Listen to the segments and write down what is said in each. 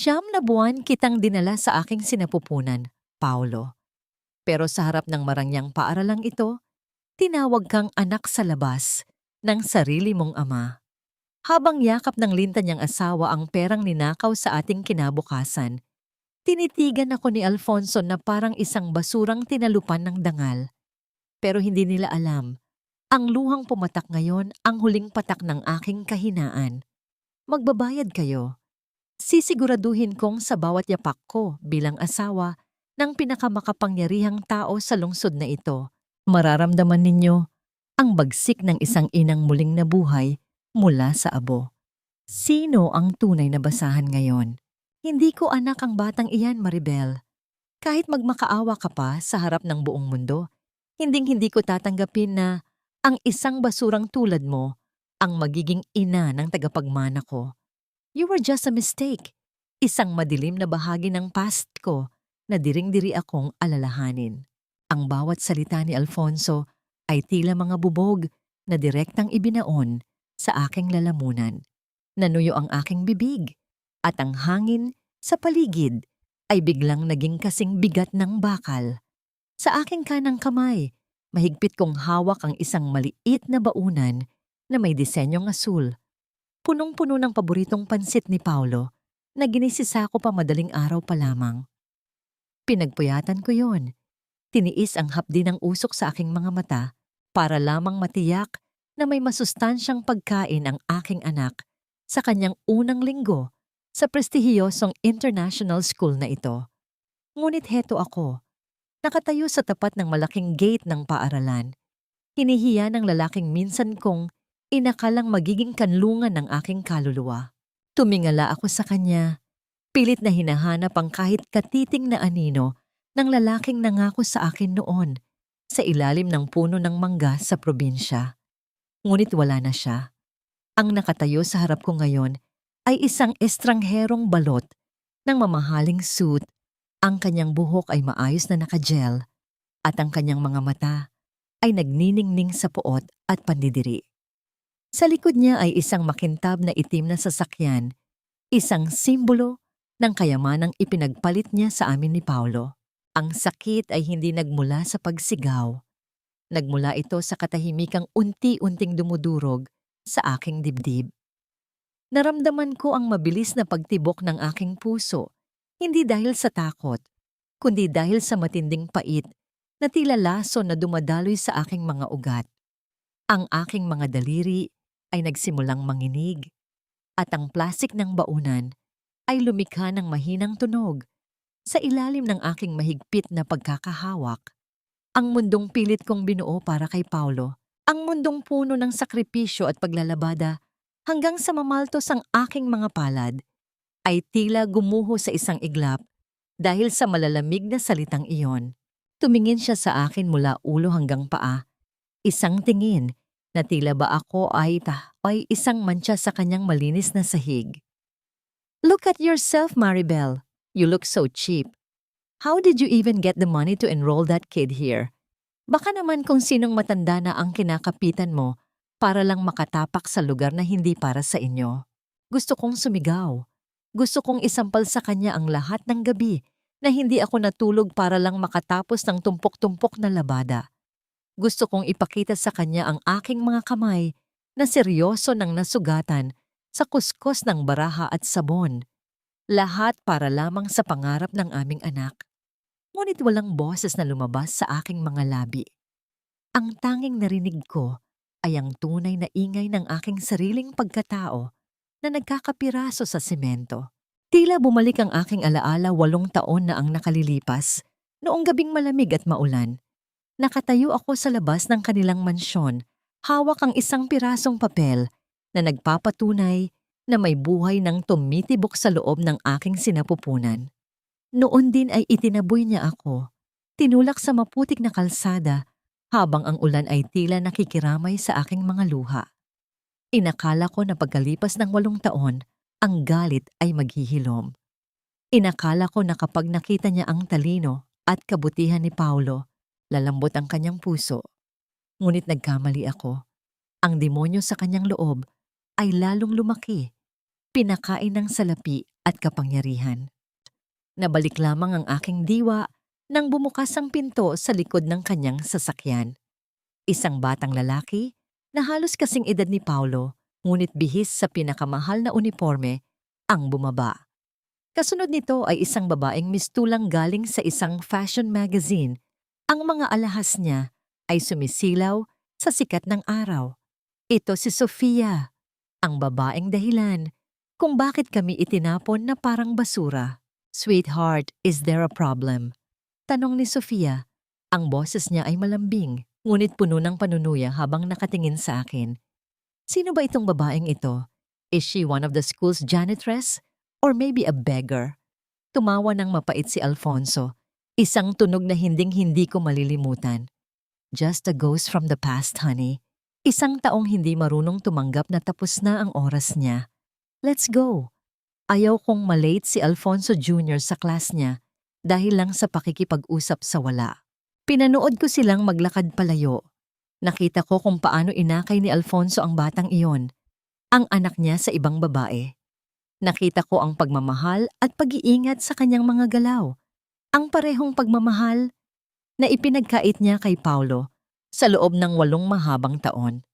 9 na buwan kitang dinala sa aking sinapupunan, Paulo. Pero sa harap ng marangyang paaralang ito, tinawag kang anak sa labas ng sarili mong ama. Habang yakap ng linta niyang asawa ang perang ninakaw sa ating kinabukasan, tinitigan ako ni Alfonso na parang isang basurang tinalupan ng dangal. Pero hindi nila alam, ang luhang pumatak ngayon ang huling patak ng aking kahinaan. Magbabayad kayo. Sisiguraduhin kong sa bawat yapak ko bilang asawa ng pinakamakapangyarihang tao sa lungsod na ito, mararamdaman ninyo ang bagsik ng isang inang muling nabuhay mula sa abo. Sino ang tunay na basahan ngayon? Hindi ko anak ang batang iyan, Maribel. Kahit magmakaawa ka pa sa harap ng buong mundo, hinding-hindi ko tatanggapin na ang isang basurang tulad mo ang magiging ina ng tagapagmana ko. You were just a mistake. Isang madilim na bahagi ng past ko na diring-diri akong alalahanin. Ang bawat salita ni Alfonso ay tila mga bubog na direktang ibinaon sa aking lalamunan. Nanuyo ang aking bibig at ang hangin sa paligid ay biglang naging kasing bigat ng bakal. Sa aking kanang kamay, mahigpit kong hawak ang isang maliit na baunan na may disenyong asul. Punong-puno ng paboritong pansit ni Paulo na ginisisa ko pa madaling araw pa lamang. Pinagpuyatan ko yon. Tiniis ang hapdi ng usok sa aking mga mata para lamang matiyak na may masustansyang pagkain ang aking anak sa kanyang unang linggo sa prestihiyosong international school na ito. Ngunit heto ako, nakatayo sa tapat ng malaking gate ng paaralan. Hinihiya ng lalaking minsan kong inakalang magiging kanlungan ng aking kaluluwa. Tumingala ako sa kanya, pilit na hinahanap ang kahit katiting na anino ng lalaking nangako sa akin noon sa ilalim ng puno ng mangga sa probinsya. Ngunit wala na siya. Ang nakatayo sa harap ko ngayon ay isang estrangherong balot ng mamahaling suit. Ang kanyang buhok ay maayos na nakagel at ang kanyang mga mata ay nagniningning sa puot at pandidiri. Sa likod niya ay isang makintab na itim na sasakyan, isang simbolo ng kayamanang ipinagpalit niya sa amin ni Paulo. Ang sakit ay hindi nagmula sa pagsigaw. Nagmula ito sa katahimikang unti-unting dumudurog sa aking dibdib. Naramdaman ko ang mabilis na pagtibok ng aking puso, hindi dahil sa takot, kundi dahil sa matinding pait na tila laso na dumadaloy sa aking mga ugat. Ang aking mga daliri ay nagsimulang manginig at ang plastik ng baunan ay lumikha ng mahinang tunog sa ilalim ng aking mahigpit na pagkakahawak. Ang mundong pilit kong binuo para kay Paulo, ang mundong puno ng sakripisyo at paglalabada hanggang sa mamaltos ang aking mga palad, ay tila gumuho sa isang iglap dahil sa malalamig na salitang iyon. Tumingin siya sa akin mula ulo hanggang paa, isang tingin na tila ba ako ay isang mantsa sa kanyang malinis na sahig. Look at yourself, Maribel. You look so cheap. How did you even get the money to enroll that kid here? Baka naman kung sinong matanda na ang kinakapitan mo para lang makatapak sa lugar na hindi para sa inyo. Gusto kong sumigaw. Gusto kong isampal sa kanya ang lahat ng gabi na hindi ako natulog para lang makatapos ng tumpok-tumpok na labada. Gusto kong ipakita sa kanya ang aking mga kamay na seryoso ng nasugatan sa kuskos ng baraha at sabon. Lahat para lamang sa pangarap ng aming anak. Ngunit walang boses na lumabas sa aking mga labi. Ang tanging narinig ko ay ang tunay na ingay ng aking sariling pagkatao na nagkakapiraso sa semento. Tila bumalik ang aking alaala 8 taon na ang nakalilipas, noong gabing malamig at maulan. Nakatayo ako sa labas ng kanilang mansyon, hawak ang isang pirasong papel na nagpapatunay na may buhay ng tumitibok sa loob ng aking sinapupunan. Noon din ay itinaboy niya ako, tinulak sa maputik na kalsada habang ang ulan ay tila nakikiramay sa aking mga luha. Inakala ko na pagkalipas ng 8 taon, ang galit ay maghihilom. Inakala ko na kapag nakita niya ang talino at kabutihan ni Paulo, lalambot ang kanyang puso. Ngunit nagkamali ako. Ang demonyo sa kanyang loob ay lalong lumaki. Pinakain ng salapi at kapangyarihan. Nabalik lamang ang aking diwa nang bumukas ang pinto sa likod ng kanyang sasakyan. Isang batang lalaki na halos kasing edad ni Paulo, ngunit bihis sa pinakamahal na uniforme, ang bumaba. Kasunod nito ay isang babaeng mistulang galing sa isang fashion magazine. Ang mga alahas niya ay sumisilaw sa sikat ng araw. Ito si Sofia, ang babaeng dahilan kung bakit kami itinapon na parang basura. "Sweetheart, is there a problem?" Tanong ni Sofia. Ang boses niya ay malambing, ngunit puno ng panunuya habang nakatingin sa akin. Sino ba itong babaeng ito? Is she one of the school's janitress? Or maybe a beggar? Tumawa ng mapait si Alfonso. Isang tunog na hinding-hindi ko malilimutan. "Just a ghost from the past, honey." Isang taong hindi marunong tumanggap na tapos na ang oras niya. "Let's go." Ayaw kong malate si Alfonso Jr. sa class niya dahil lang sa pakikipag-usap sa wala. Pinanood ko silang maglakad palayo. Nakita ko kung paano inakay ni Alfonso ang batang iyon, ang anak niya sa ibang babae. Nakita ko ang pagmamahal at pag-iingat sa kanyang mga galaw. Ang parehong pagmamahal na ipinagkait niya kay Paulo sa loob ng 8 mahabang taon.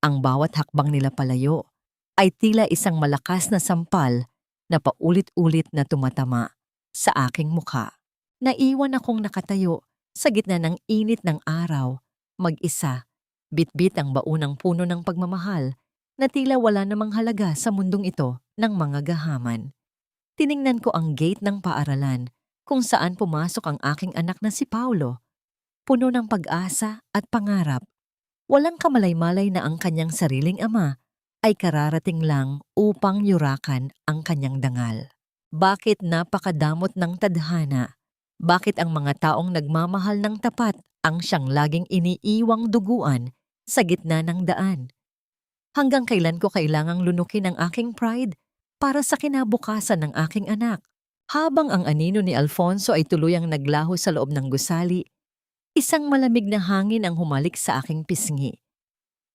Ang bawat hakbang nila palayo ay tila isang malakas na sampal na paulit-ulit na tumatama sa aking mukha. Naiwan akong nakatayo sa gitna ng init ng araw, mag-isa, bitbit ang baunang puno ng pagmamahal na tila wala namang halaga sa mundong ito ng mga gahaman. Tiningnan ko ang gate ng paaralan kung saan pumasok ang aking anak na si Paulo. Puno ng pag-asa at pangarap. Walang kamalay-malay na ang kanyang sariling ama ay kararating lang upang yurakan ang kanyang dangal. Bakit napakadamot ng tadhana? Bakit ang mga taong nagmamahal ng tapat ang siyang laging iniiwang duguan sa gitna ng daan? Hanggang kailan ko kailangang lunukin ang aking pride para sa kinabukasan ng aking anak? Habang ang anino ni Alfonso ay tuluyang naglaho sa loob ng gusali, isang malamig na hangin ang humalik sa aking pisngi.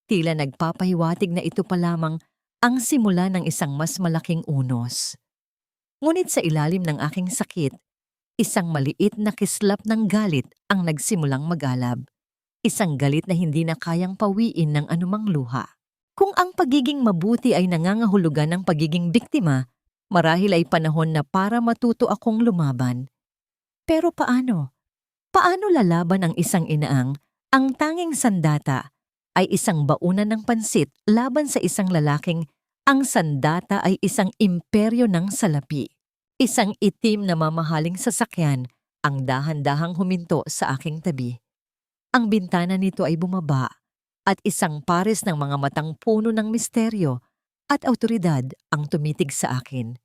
Tila nagpapahiwatig na ito pa lamang ang simula ng isang mas malaking unos. Ngunit sa ilalim ng aking sakit, isang maliit na kislap ng galit ang nagsimulang mag-alab. Isang galit na hindi na kayang pawiin ng anumang luha. Kung ang pagiging mabuti ay nangangahulugan ng pagiging biktima, marahil ay panahon na para matuto akong lumaban. Pero paano? Paano lalaban ang isang inaang ang tanging sandata ay isang baunan ng pansit laban sa isang lalaking ang sandata ay isang imperyo ng salapi? Isang itim na mamahaling sasakyan ang dahan-dahang huminto sa aking tabi. Ang bintana nito ay bumaba at isang pares ng mga matang puno ng misteryo at awtoridad ang tumitig sa akin.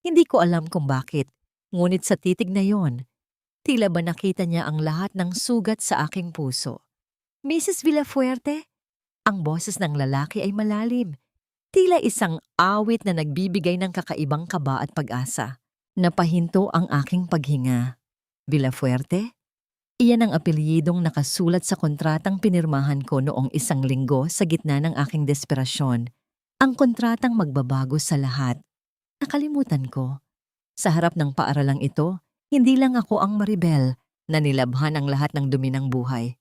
Hindi ko alam kung bakit, ngunit sa titig na yon, tila ba nakita niya ang lahat ng sugat sa aking puso. "Mrs. Villafuerte?" Ang boses ng lalaki ay malalim. Tila isang awit na nagbibigay ng kakaibang kaba at pag-asa. Napahinto ang aking paghinga. "Villafuerte?" Iyan ang apelyidong nakasulat sa kontratang pinirmahan ko noong 1 linggo sa gitna ng aking desperasyon. Ang kontratang magbabago sa lahat. Nakalimutan ko. Sa harap ng paaralang ito, hindi lang ako ang maribel na nilabhan ang lahat ng dumi ng buhay.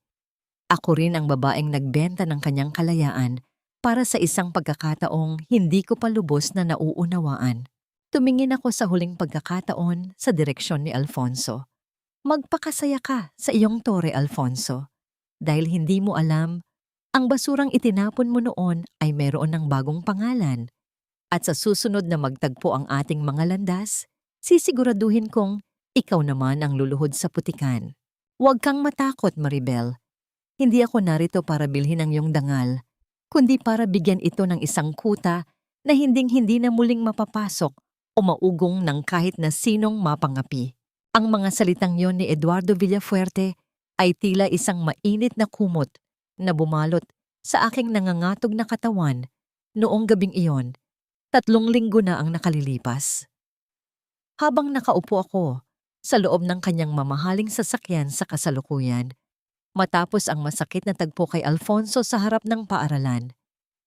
Ako rin ang babaeng nagbenta ng kanyang kalayaan para sa isang pagkakataong hindi ko pa lubos na nauunawaan. Tumingin ako sa huling pagkakataon sa direksyon ni Alfonso. "Magpakasaya ka sa iyong tore, Alfonso. Dahil hindi mo alam, ang basurang itinapon mo noon ay mayroon ng bagong pangalan. At sa susunod na magtagpo ang ating mga landas, sisiguraduhin kong ikaw naman ang luluhod sa putikan. Huwag kang matakot, Maribel. Hindi ako narito para bilhin ang iyong dangal, kundi para bigyan ito ng isang kuta na hinding-hindi na muling mapapasok o maugong ng kahit na sinong mapangapi." Ang mga salitang yon ni Eduardo Villafuerte ay tila isang mainit na kumot na bumalot sa aking nangangatog na katawan noong gabing iyon. 3 linggo na ang nakalilipas. Habang nakaupo ako sa loob ng kanyang mamahaling sasakyan sa kasalukuyan, matapos ang masakit na tagpo kay Alfonso sa harap ng paaralan,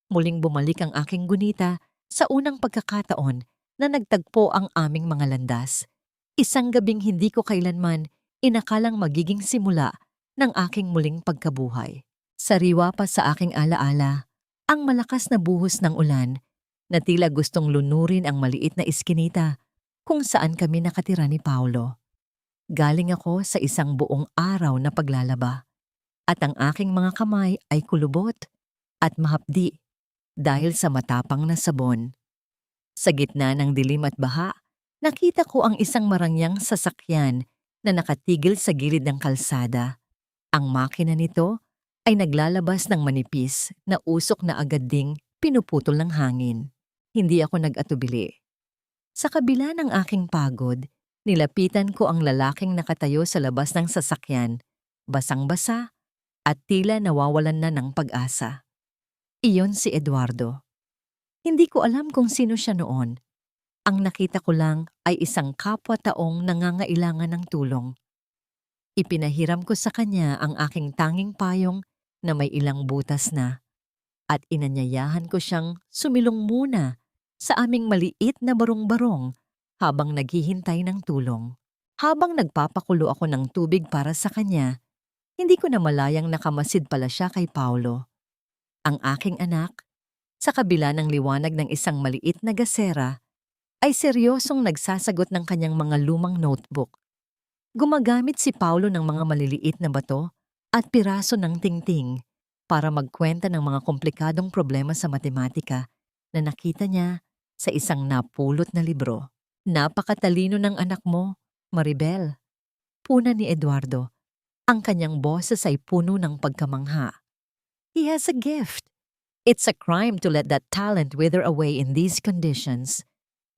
muling bumalik ang aking gunita sa unang pagkakataon na nagtagpo ang aming mga landas. Isang gabing hindi ko kailanman inakalang magiging simula ng aking muling pagkabuhay. Sariwa pa sa aking alaala, ang malakas na buhos ng ulan na tila gustong lunurin ang maliit na iskinita kung saan kami nakatira ni Paulo. Galing ako sa isang buong araw na paglalaba at ang aking mga kamay ay kulubot at mahapdi dahil sa matapang na sabon. Sa gitna ng dilim at baha, nakita ko ang isang marangyang sasakyan na nakatigil sa gilid ng kalsada. Ang makina nito ay naglalabas ng manipis na usok na agad ding pinuputol ng hangin. Hindi ako nag-atubili. Sa kabila ng aking pagod, nilapitan ko ang lalaking nakatayo sa labas ng sasakyan, basang-basa at tila nawawalan na ng pag-asa. Iyon si Eduardo. Hindi ko alam kung sino siya noon. Ang nakita ko lang ay isang kapwa-taong nangangailangan ng tulong. Ipinahiram ko sa kanya ang aking tanging payong na may ilang butas na at inanyayahan ko siyang sumilong muna sa aming maliit na barong-barong habang naghihintay ng tulong. Habang nagpapakulo ako ng tubig para sa kanya, hindi ko na malayang nakamasid pala siya kay Paulo. Ang aking anak, sa kabila ng liwanag ng isang maliit na gasera, ay seryosong nagsasagot ng kanyang mga lumang notebook. Gumagamit si Paulo ng mga maliliit na bato at piraso ng tingting para magkwenta ng mga komplikadong problema sa matematika na nakita niya sa isang napulot na libro. Napakatalino ng anak mo, Maribel. Puna ni Eduardo. Ang kanyang boses ay puno ng pagkamangha. He has a gift. It's a crime to let that talent wither away in these conditions.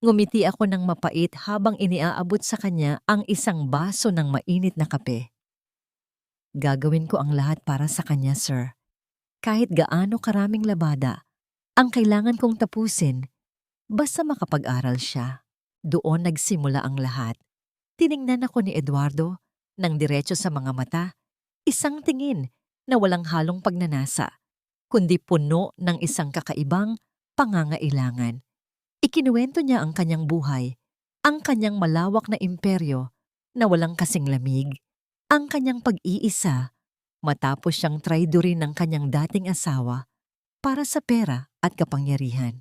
Ngumiti ako ng mapait habang iniaabot sa kanya ang isang baso ng mainit na kape. Gagawin ko ang lahat para sa kanya, sir. Kahit gaano karaming labada, ang kailangan kong tapusin, basta makapag-aral siya. Doon nagsimula ang lahat. Tiningnan ako ni Eduardo ng diretso sa mga mata, isang tingin na walang halong pagnanasa, kundi puno ng isang kakaibang pangangailangan. Ikinuwento niya ang kanyang buhay, ang kanyang malawak na imperyo na walang kasing lamig, ang kanyang pag-iisa matapos siyang traidorin ng kanyang dating asawa para sa pera at kapangyarihan.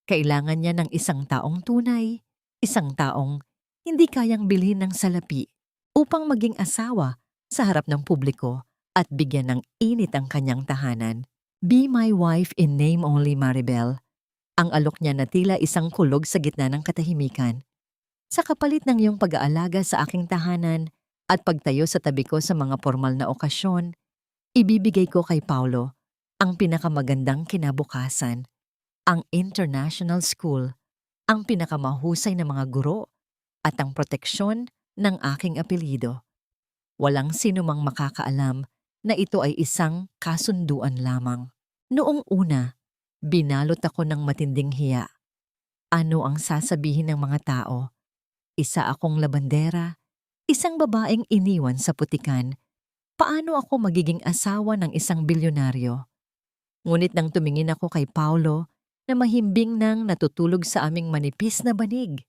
Kailangan niya ng isang taong tunay, isang taong hindi kayang bilhin ng salapi upang maging asawa sa harap ng publiko at bigyan ng init ang kanyang tahanan. Be my wife in name only, Maribel. Ang alok niya na tila isang kulog sa gitna ng katahimikan. Sa kapalit ng iyong pag-aalaga sa aking tahanan at pagtayo sa tabi ko sa mga formal na okasyon, ibibigay ko kay Paulo ang pinakamagandang kinabukasan, ang international school, ang pinakamahusay na mga guro, at ang proteksyon ng aking apelyido. Walang sinumang makakaalam na ito ay isang kasunduan lamang. Noong una, binalot ako ng matinding hiya. Ano ang sasabihin ng mga tao? Isa akong labandera, isang babaeng iniwan sa putikan. Paano ako magiging asawa ng isang bilyonaryo? Ngunit nang tumingin ako kay Paulo na mahimbing nang natutulog sa aming manipis na banig,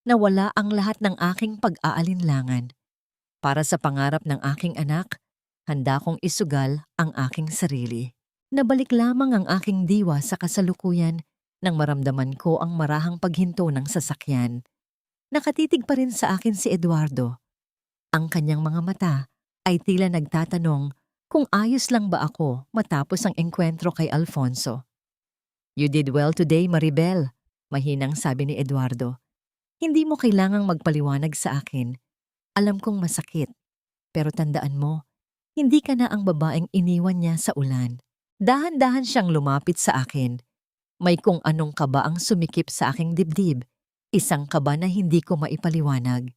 nawala ang lahat ng aking pag-aalinlangan. Para sa pangarap ng aking anak, handa kong isugal ang aking sarili. Nabalik lamang ang aking diwa sa kasalukuyan nang maramdaman ko ang marahang paghinto ng sasakyan. Nakatitig pa rin sa akin si Eduardo. Ang kanyang mga mata ay tila nagtatanong kung ayos lang ba ako matapos ang engkwentro kay Alfonso. You did well today, Maribel, mahinang sabi ni Eduardo. Hindi mo kailangang magpaliwanag sa akin. Alam kong masakit, pero tandaan mo, hindi ka na ang babaeng iniwan niya sa ulan. Dahan-dahan siyang lumapit sa akin. May kung anong kaba ang sumikip sa aking dibdib, isang kaba na hindi ko maipaliwanag.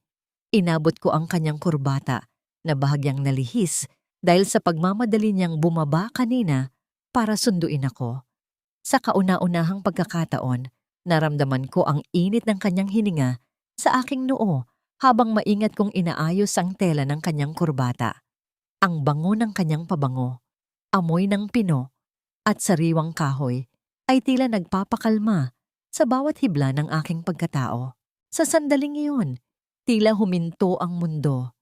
Inabot ko ang kanyang kurbata na bahagyang nalihis dahil sa pagmamadali niyang bumaba kanina para sunduin ako. Sa kauna-unahang pagkakataon, naramdaman ko ang init ng kanyang hininga sa aking noo habang maingat kong inaayos ang tela ng kanyang kurbata. Ang bango ng kanyang pabango, amoy ng pino, at sariwang kahoy ay tila nagpapakalma sa bawat hibla ng aking pagkatao. Sa sandaling iyon, tila huminto ang mundo.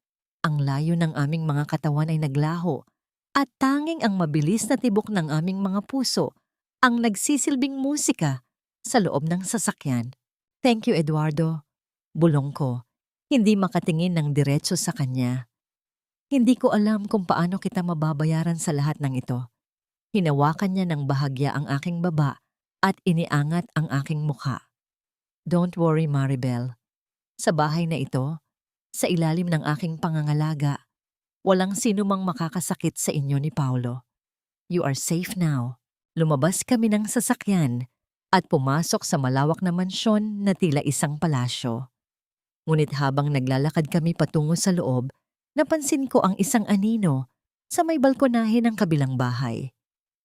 Ang layo ng aming mga katawan ay naglaho at tanging ang mabilis na tibok ng aming mga puso ang nagsisilbing musika sa loob ng sasakyan. Thank you, Eduardo. Bulong ko, hindi makatingin ng diretso sa kanya. Hindi ko alam kung paano kita mababayaran sa lahat ng ito. Hinawakan niya ng bahagya ang aking baba at iniangat ang aking mukha. Don't worry, Maribel. Sa bahay na ito, sa ilalim ng aking pangangalaga, walang sino mang makakasakit sa inyo ni Paulo. You are safe now. Lumabas kami ng sasakyan at pumasok sa malawak na mansyon na tila isang palasyo. Ngunit habang naglalakad kami patungo sa loob, napansin ko ang isang anino sa may balkonahe ng kabilang bahay.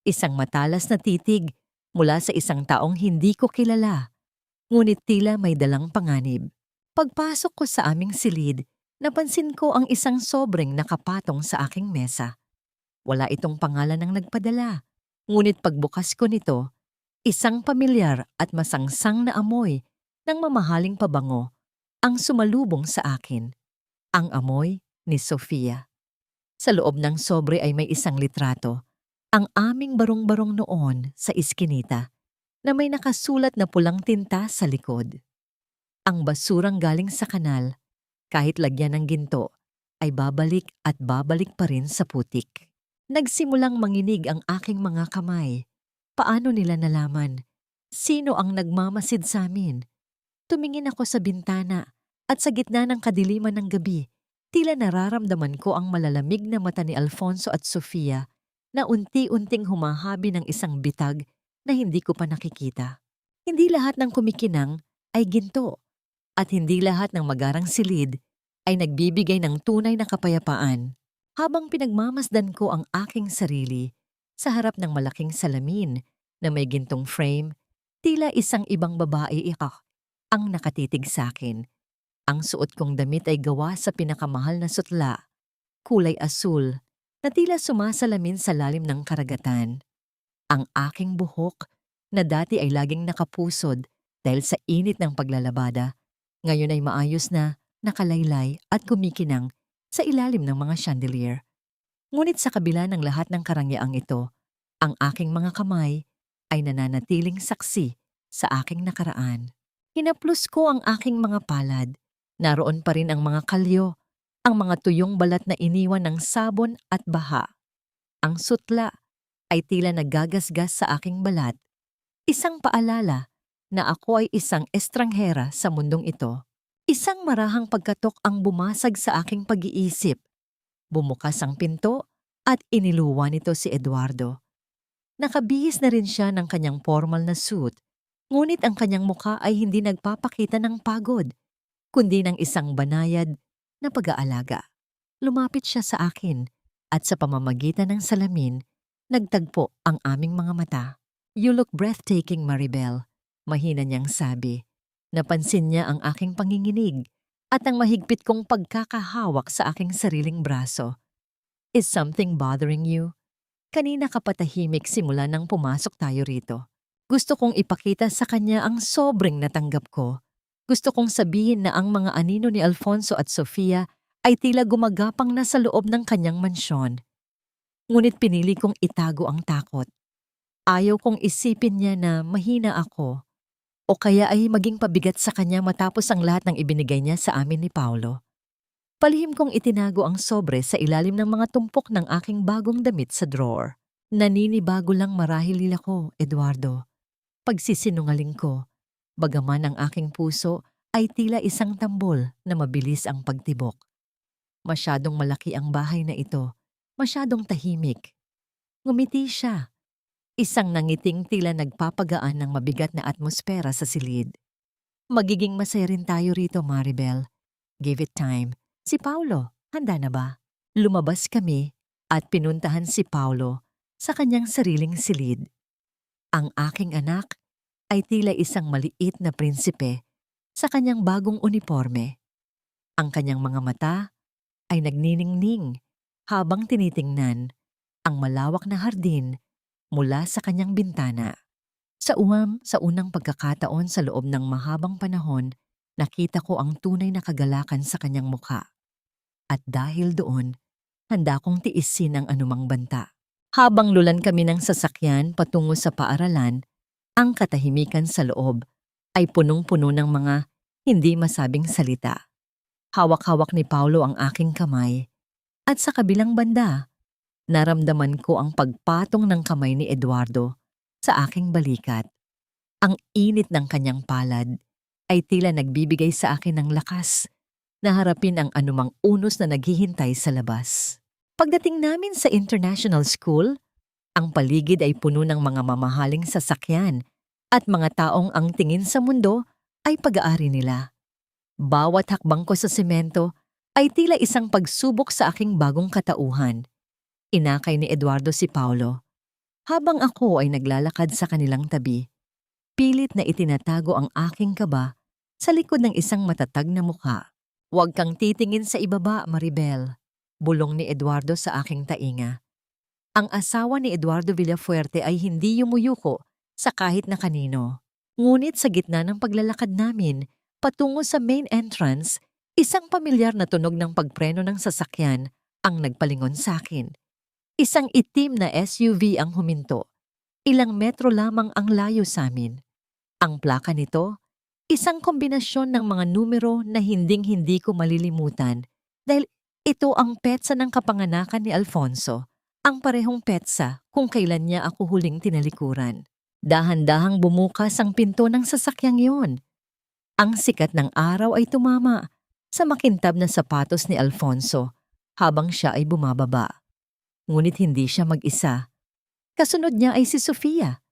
Isang matalas na titig mula sa isang taong hindi ko kilala, ngunit tila may dalang panganib. Pagpasok ko sa aming silid, napansin ko ang isang sobreng nakapatong sa aking mesa. Wala itong pangalan ng nagpadala, ngunit pagbukas ko nito, isang pamilyar at masangsang na amoy ng mamahaling pabango ang sumalubong sa akin. Ang amoy ni Sofia. Sa loob ng sobre ay may isang litrato, ang aming barong-barong noon sa iskinita, na may nakasulat na pulang tinta sa likod. Ang basurang galing sa kanal, kahit lagyan ng ginto, ay babalik at babalik pa rin sa putik. Nagsimulang manginig ang aking mga kamay. Paano nila nalaman? Sino ang nagmamasid sa amin? Tumingin ako sa bintana at sa gitna ng kadiliman ng gabi, tila nararamdaman ko ang malalamig na mata ni Alfonso at Sofia na unti-unting humahabi ng isang bitag na hindi ko pa nakikita. Hindi lahat ng kumikinang ay ginto at hindi lahat ng magarang silid ay nagbibigay ng tunay na kapayapaan. Habang pinagmamasdan ko ang aking sarili sa harap ng malaking salamin na may gintong frame, tila isang ibang babae ang nakatitig sa akin. Ang suot kong damit ay gawa sa pinakamahal na sutla, kulay asul, na tila sumasalamin sa lalim ng karagatan. Ang aking buhok, na dati ay laging nakapusod dahil sa init ng paglalabada, ngayon ay maayos na, nakalaylay at kumikinang sa ilalim ng mga chandelier. Ngunit sa kabila ng lahat ng karangyaan ito, ang aking mga kamay ay nananatiling saksi sa aking nakaraan. Hinaplos ko ang aking mga palad. Naroon pa rin ang mga kalyo, ang mga tuyong balat na iniwan ng sabon at baha. Ang sutla ay tila nagagasgas sa aking balat. Isang paalala na ako ay isang estranghera sa mundong ito. Isang marahang pagkatok ang bumasag sa aking pag-iisip. Bumukas ang pinto at iniluwa nito si Eduardo. Nakabihis na rin siya ng kanyang formal na suit, ngunit ang kanyang mukha ay hindi nagpapakita ng pagod, kundi ng isang banayad na pag-aalaga. Lumapit siya sa akin at sa pamamagitan ng salamin, nagtagpo ang aming mga mata. You look breathtaking, Maribel, mahina niyang sabi. Napansin niya ang aking panginginig at ang mahigpit kong pagkakahawak sa aking sariling braso. Is something bothering you? Kanina ka patahimik simula nang pumasok tayo rito. Gusto kong ipakita sa kanya ang sobrang natanggap ko. Gusto kong sabihin na ang mga anino ni Alfonso at Sofia ay tila gumagapang na sa loob ng kanyang mansyon. Ngunit pinili kong itago ang takot. Ayaw kong isipin niya na mahina ako o kaya ay maging pabigat sa kanya matapos ang lahat ng ibinigay niya sa amin ni Paulo. Palihim kong itinago ang sobre sa ilalim ng mga tumpok ng aking bagong damit sa drawer. Naninibago lang marahil ako, Eduardo. Pagsisinungaling ko, bagaman ang aking puso ay tila isang tambol na mabilis ang pagtibok. Masyadong malaki ang bahay na ito, masyadong tahimik. Ngumiti siya. Isang nangiting tila nagpapagaan ng mabigat na atmosfera sa silid. Magiging masaya rin tayo rito, Maribel. Give it time. Si Paulo, handa na ba? Lumabas kami at pinuntahan si Paulo sa kanyang sariling silid. Ang aking anak ay tila isang maliit na prinsipe sa kanyang bagong uniforme. Ang kanyang mga mata ay nagniningning habang tinitingnan ang malawak na hardin mula sa kanyang bintana. Sa unang pagkakataon sa loob ng mahabang panahon, nakita ko ang tunay na kagalakan sa kanyang mukha. At dahil doon, handa kong tiisin ang anumang banta. Habang lulan kami ng sasakyan patungo sa paaralan, ang katahimikan sa loob ay punong-puno ng mga hindi masabing salita. Hawak-hawak ni Paulo ang aking kamay at sa kabilang banda, naramdaman ko ang pagpatong ng kamay ni Eduardo sa aking balikat. Ang init ng kanyang palad ay tila nagbibigay sa akin ng lakas na harapin ang anumang unos na naghihintay sa labas. Pagdating namin sa international school, ang paligid ay puno ng mga mamahaling sasakyan at mga taong ang tingin sa mundo ay pag-aari nila. Bawat hakbang ko sa semento ay tila isang pagsubok sa aking bagong katauhan. Inakay ni Eduardo si Paulo, habang ako ay naglalakad sa kanilang tabi. Pilit na itinatago ang aking kaba sa likod ng isang matatag na mukha. "Huwag kang titingin sa ibaba, Maribel," bulong ni Eduardo sa aking tainga. Ang asawa ni Eduardo Villafuerte ay hindi yumuyuko sa kahit na kanino. Ngunit sa gitna ng paglalakad namin patungo sa main entrance, isang pamilyar na tunog ng pagpreno ng sasakyan ang nagpalingon sa akin. Isang itim na SUV ang huminto. Ilang metro lamang ang layo sa amin. Ang plaka nito, isang kombinasyon ng mga numero na hinding-hindi ko malilimutan dahil ito ang petsa ng kapanganakan ni Alfonso, ang parehong petsa kung kailan niya ako huling tinalikuran. Dahan-dahang bumukas ang pinto ng sasakyang yun. Ang sikat ng araw ay tumama sa makintab na sapatos ni Alfonso habang siya ay bumababa. Ngunit hindi siya mag-isa. Kasunod niya ay si Sofia,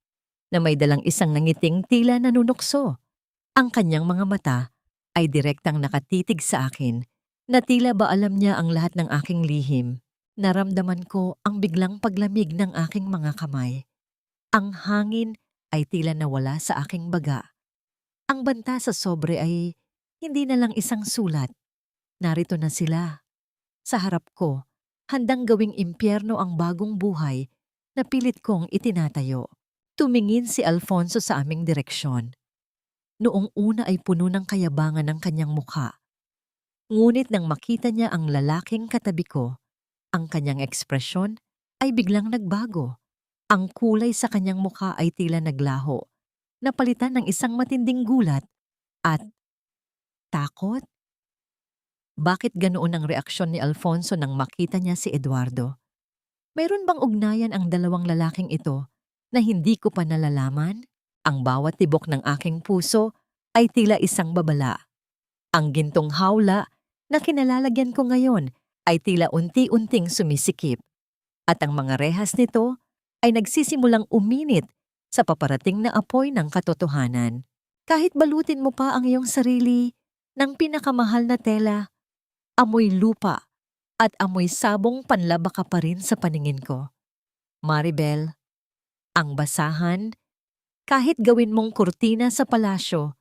na may dalang isang nangiting tila nanunukso. Ang kanyang mga mata ay direktang nakatitig sa akin na tila ba alam niya ang lahat ng aking lihim. Naramdaman ko ang biglang paglamig ng aking mga kamay. Ang hangin ay tila nawala sa aking baga. Ang banta sa sobre ay hindi na lang isang sulat. Narito na sila. Sa harap ko, handang gawing impyerno ang bagong buhay na pilit kong itinatayo. Tumingin si Alfonso sa aming direksyon. Noong una ay puno ng kayabangan ng kanyang mukha. Ngunit nang makita niya ang lalaking katabi ko, ang kanyang ekspresyon ay biglang nagbago. Ang kulay sa kanyang mukha ay tila naglaho, napalitan ng isang matinding gulat at takot. Bakit ganoon ang reaksyon ni Alfonso nang makita niya si Eduardo? Mayroon bang ugnayan ang dalawang lalaking ito na hindi ko pa nalalaman? Ang bawat tibok ng aking puso ay tila isang babala. Ang gintong hawla na kinalalagyan ko ngayon ay tila unti-unting sumisikip. At ang mga rehas nito ay nagsisimulang uminit sa paparating na apoy ng katotohanan. Kahit balutin mo pa ang iyong sarili ng pinakamahal na tela, amoy lupa at amoy sabong panlaba ka pa rin sa paningin ko. Maribel, ang basahan, kahit gawin mong kurtina sa palasyo,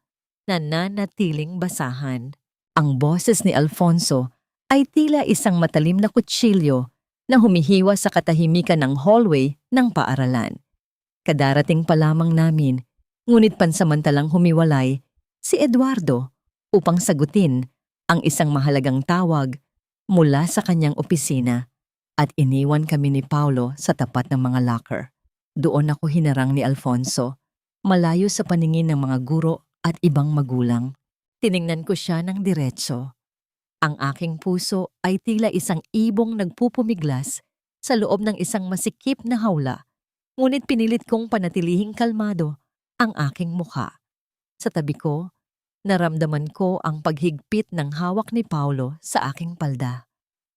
nananatiling basahan. Ang boses ni Alfonso ay tila isang matalim na kutsilyo na humihiwa sa katahimikan ng hallway ng paaralan. Kadarating pa lamang namin, ngunit pansamantalang humiwalay si Eduardo upang sagutin ang isang mahalagang tawag mula sa kanyang opisina at iniwan kami ni Paulo sa tapat ng mga locker. Doon ako hinarang ni Alfonso, malayo sa paningin ng mga guro at ibang magulang. Tiningnan ko siya ng diretso. Ang aking puso ay tila isang ibong nagpupumiglas sa loob ng isang masikip na hawla, ngunit pinilit kong panatilihing kalmado ang aking mukha. Sa tabi ko, naramdaman ko ang paghigpit ng hawak ni Paulo sa aking palda.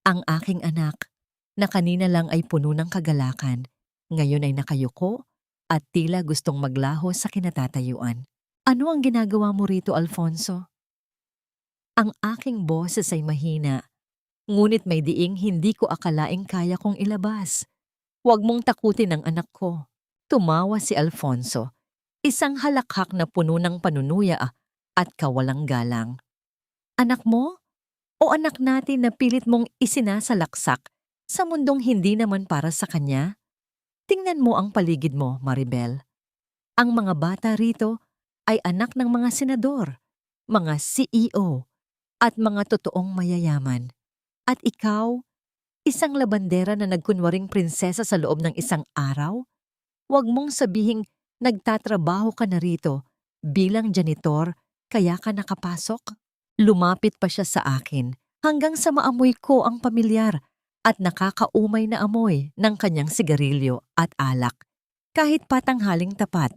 Ang aking anak, na kanina lang ay puno ng kagalakan, ngayon ay nakayuko at tila gustong maglaho sa kinatatayuan. "Ano ang ginagawa mo rito, Alfonso?" Ang aking boses ay mahina, ngunit may diing hindi ko akalaing kaya kong ilabas. "Huwag mong takutin ang anak ko." Tumawa si Alfonso, isang halakhak na puno ng panunuya at kawalang galang. "Anak mo? O anak natin na pilit mong isinasalaksak sa mundong hindi naman para sa kanya? Tingnan mo ang paligid mo, Maribel. Ang mga bata rito ay anak ng mga senador, mga CEO, at mga totoong mayayaman. At ikaw, isang labandera na nagkunwaring prinsesa sa loob ng isang araw? Huwag mong sabihing nagtatrabaho ka na rito bilang janitor kaya ka nakapasok. Lumapit pa siya sa akin hanggang sa maamoy ko ang pamilyar at nakakaumay na amoy ng kanyang sigarilyo at alak. Kahit patanghaling tapat,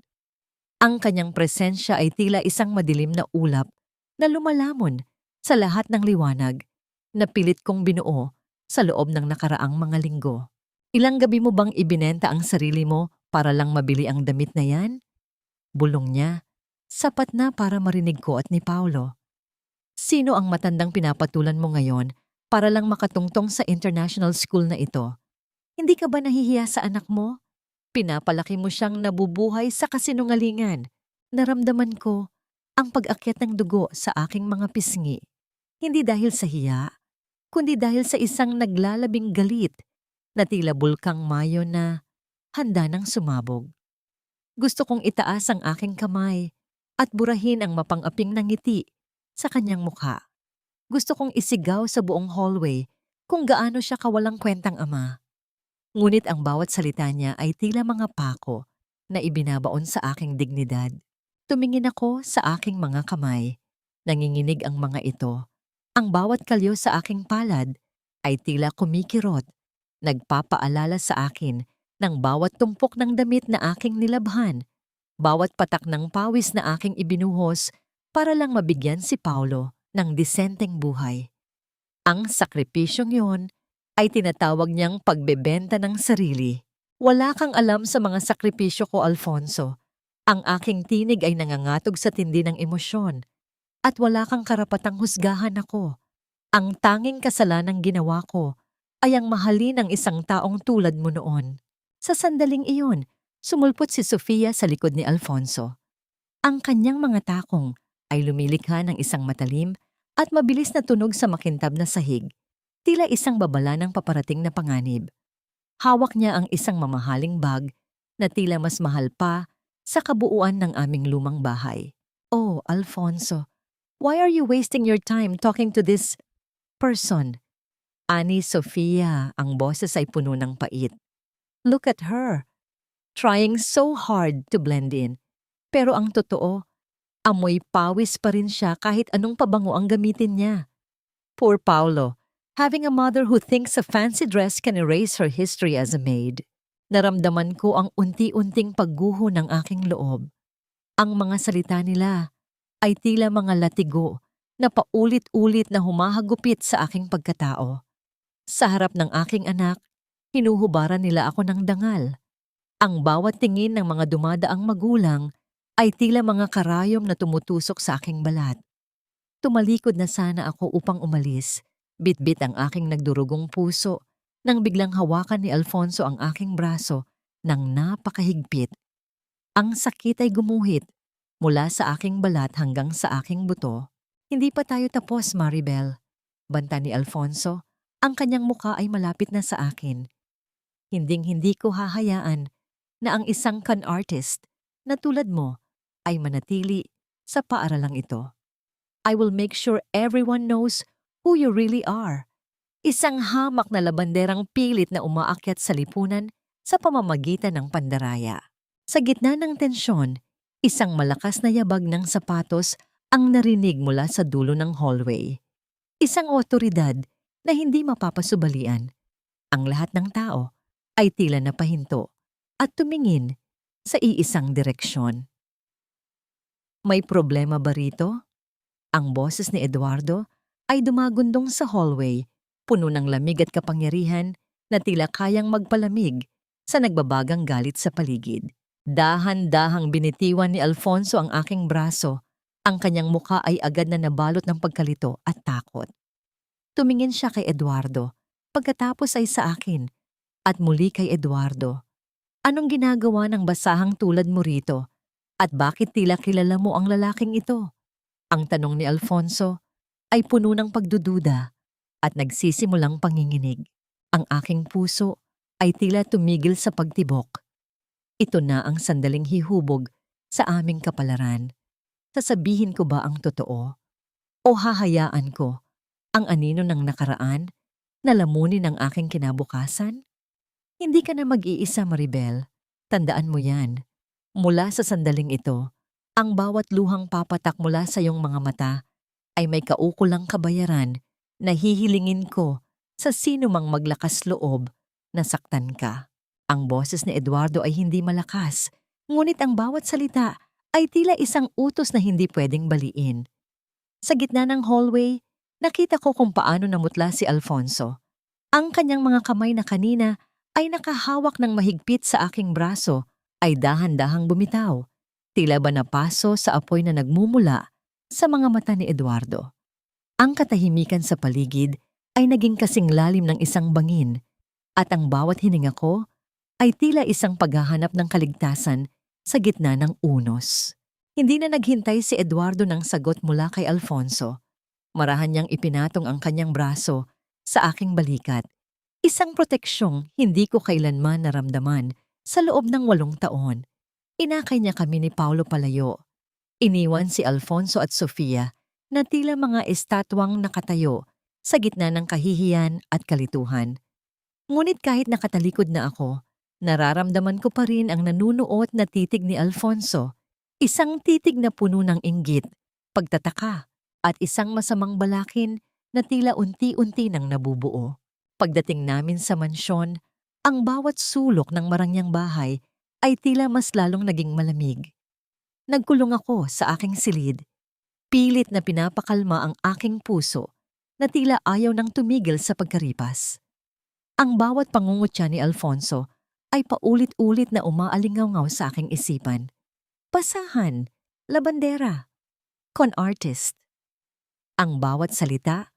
ang kanyang presensya ay tila isang madilim na ulap na lumalamon sa lahat ng liwanag na pilit kong binuo sa loob ng nakaraang mga linggo. Ilang gabi mo bang ibinenta ang sarili mo para lang mabili ang damit na yan? Bulong niya. Sapat na para marinig ko at ni Paulo. Sino ang matandang pinapatulan mo ngayon para lang makatungtong sa international school na ito? Hindi ka ba nahihiya sa anak mo? Pinapalaki mo siyang nabubuhay sa kasinungalingan. Naramdaman ko ang pag-akyat ng dugo sa aking mga pisngi. Hindi dahil sa hiya, kundi dahil sa isang naglalabing galit na tila bulkang mayo na handa ng sumabog. Gusto kong itaas ang aking kamay at burahin ang mapang-aping na ngiti sa kanyang mukha. Gusto kong isigaw sa buong hallway kung gaano siya kawalang kwentang ama. Ngunit ang bawat salita niya ay tila mga pako na ibinabaon sa aking dignidad. Tumingin ako sa aking mga kamay. Nanginginig ang mga ito. Ang bawat kalyo sa aking palad ay tila kumikirot, nagpapaalala sa akin ng bawat tumpok ng damit na aking nilabhan, bawat patak ng pawis na aking ibinuhos para lang mabigyan si Paulo ng disenteng buhay. Ang sakripisyong yon ay tinatawag niyang pagbebenta ng sarili. Wala kang alam sa mga sakripisyo ko, Alfonso. Ang aking tinig ay nangangatog sa tindi ng emosyon at wala kang karapatang husgahan ako. Ang tanging kasalanang ginawa ko ay ang mahalin ng isang taong tulad mo noon. Sa sandaling iyon, sumulpot si Sofia sa likod ni Alfonso. Ang kanyang mga takong ay lumilikha ng isang matalim at mabilis na tunog sa makintab na sahig. Tila isang babala ng paparating na panganib. Hawak niya ang isang mamahaling bag na tila mas mahal pa sa kabuuan ng aming lumang bahay. Oh, Alfonso, why are you wasting your time talking to this person? Ani Sofia, ang boses ay puno ng pait. Look at her, trying so hard to blend in. Pero ang totoo, amoy pawis pa rin siya kahit anong pabango ang gamitin niya. Poor Paulo, having a mother who thinks a fancy dress can erase her history as a maid. Naramdaman ko ang unti-unting pagguho ng aking loob. Ang mga salita nila ay tila mga latigo na paulit-ulit na humahagupit sa aking pagkatao. Sa harap ng aking anak, hinuhubaran nila ako ng dangal. Ang bawat tingin ng mga dumadaang magulang ay tila mga karayom na tumutusok sa aking balat. Tumalikod na sana ako upang umalis. Bitbit ang aking nagdurugong puso nang biglang hawakan ni Alfonso ang aking braso ng napakahigpit. Ang sakit ay gumuhit mula sa aking balat hanggang sa aking buto. Hindi pa tayo tapos, Maribel. Banta ni Alfonso, ang kanyang muka ay malapit na sa akin. Hinding-hindi ko hahayaan na ang isang con artist na tulad mo ay manatili sa paaralang ito. I will make sure everyone knows who you really are. Isang hamak na labanderang pilit na umaakyat sa lipunan sa pamamagitan ng pandaraya. Sa gitna ng tensyon, isang malakas na yabag ng sapatos ang narinig mula sa dulo ng hallway. Isang otoridad na hindi mapapasubalian. Ang lahat ng tao ay tila napahinto at tumingin sa iisang direksyon. May problema ba rito? Ang boses ni Eduardo ay dumagundong sa hallway, puno ng lamig at kapangyarihan na tila kayang magpalamig sa nagbabagang galit sa paligid. Dahan-dahang binitiwan ni Alfonso ang aking braso. Ang kanyang mukha ay agad na nabalot ng pagkalito at takot. Tumingin siya kay Eduardo, pagkatapos ay sa akin, at muli kay Eduardo. Anong ginagawa ng basahang tulad mo rito? At bakit tila kilala mo ang lalaking ito? Ang tanong ni Alfonso ay puno ng pagdududa at nagsisimulang panginginig. Ang aking puso ay tila tumigil sa pagtibok. Ito na ang sandaling hihubog sa aming kapalaran. Sasabihin ko ba ang totoo? O hahayaan ko ang anino ng nakaraan na lamunin ang aking kinabukasan? Hindi ka na mag-iisa, Maribel. Tandaan mo yan. Mula sa sandaling ito, ang bawat luhang papatak mula sa iyong mga mata ay may kaukulang kabayaran na hihilingin ko sa sino mang maglakas loob na saktan ka. Ang boses ni Eduardo ay hindi malakas, ngunit ang bawat salita ay tila isang utos na hindi pwedeng baliin. Sa gitna ng hallway, nakita ko kung paano namutla si Alfonso. Ang kanyang mga kamay na kanina ay nakahawak ng mahigpit sa aking braso ay dahan-dahang bumitaw. Tila ba napaso sa apoy na nagmumula sa mga mata ni Eduardo. Ang katahimikan sa paligid ay naging kasing lalim ng isang bangin at ang bawat hininga ko ay tila isang paghahanap ng kaligtasan sa gitna ng unos. Hindi na naghintay si Eduardo ng sagot mula kay Alfonso. Marahan niyang ipinatong ang kanyang braso sa aking balikat. Isang proteksyong hindi ko kailanman naramdaman sa loob ng 8 taon. Inakay niya kami ni Paulo palayo. Iniwan si Alfonso at Sofia na tila mga estatwang nakatayo sa gitna ng kahihiyan at kalituhan. Ngunit kahit nakatalikod na ako, nararamdaman ko pa rin ang nanunuot na titig ni Alfonso. Isang titig na puno ng inggit, pagtataka, at isang masamang balakin na tila unti-unti nang nabubuo. Pagdating namin sa mansyon, ang bawat sulok ng marangyang bahay ay tila mas lalong naging malamig. Nagkulong ako sa aking silid. Pilit na pinapakalma ang aking puso na tila ayaw nang tumigil sa pagkaripas. Ang bawat pangungutya ni Alfonso ay paulit-ulit na umaalingaw sa aking isipan. Pasahan, labandera, con artist. Ang bawat salita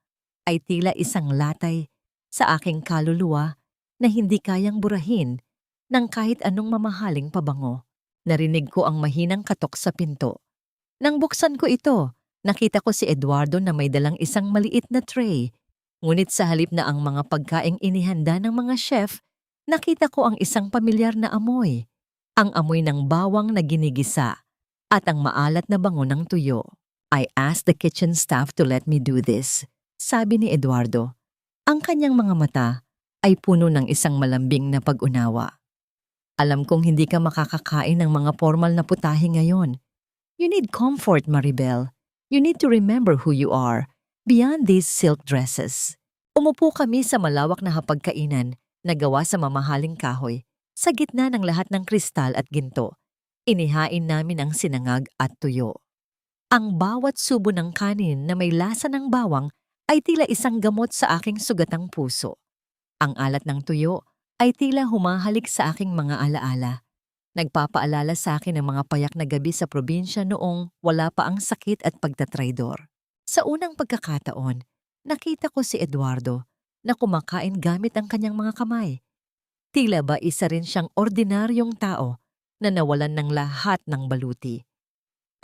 ay tila isang latay sa aking kaluluwa na hindi kayang burahin ng kahit anong mamahaling pabango. Narinig ko ang mahinang katok sa pinto. Nang buksan ko ito, nakita ko si Eduardo na may dalang isang maliit na tray. Ngunit sa halip na ang mga pagkaing inihanda ng mga chef, nakita ko ang isang pamilyar na amoy. Ang amoy ng bawang na ginigisa at ang maalat na bango ng tuyo. I asked the kitchen staff to let me do this, sabi ni Eduardo. Ang kanyang mga mata ay puno ng isang malambing na pag-unawa. Alam kong hindi ka makakakain ng mga formal na putahe ngayon. You need comfort, Maribel. You need to remember who you are, beyond these silk dresses. Umupo kami sa malawak na hapagkainan na gawa sa mamahaling kahoy, sa gitna ng lahat ng kristal at ginto. Inihain namin ang sinangag at tuyo. Ang bawat subo ng kanin na may lasa ng bawang ay tila isang gamot sa aking sugatang puso. Ang alat ng tuyo ay tila humahalik sa aking mga alaala. Nagpapaalala sa akin ng mga payak na gabi sa probinsya noong wala pa ang sakit at pagtatraidor. Sa unang pagkakataon, nakita ko si Eduardo na kumakain gamit ang kanyang mga kamay. Tila ba isa rin siyang ordinaryong tao na nawalan ng lahat ng baluti.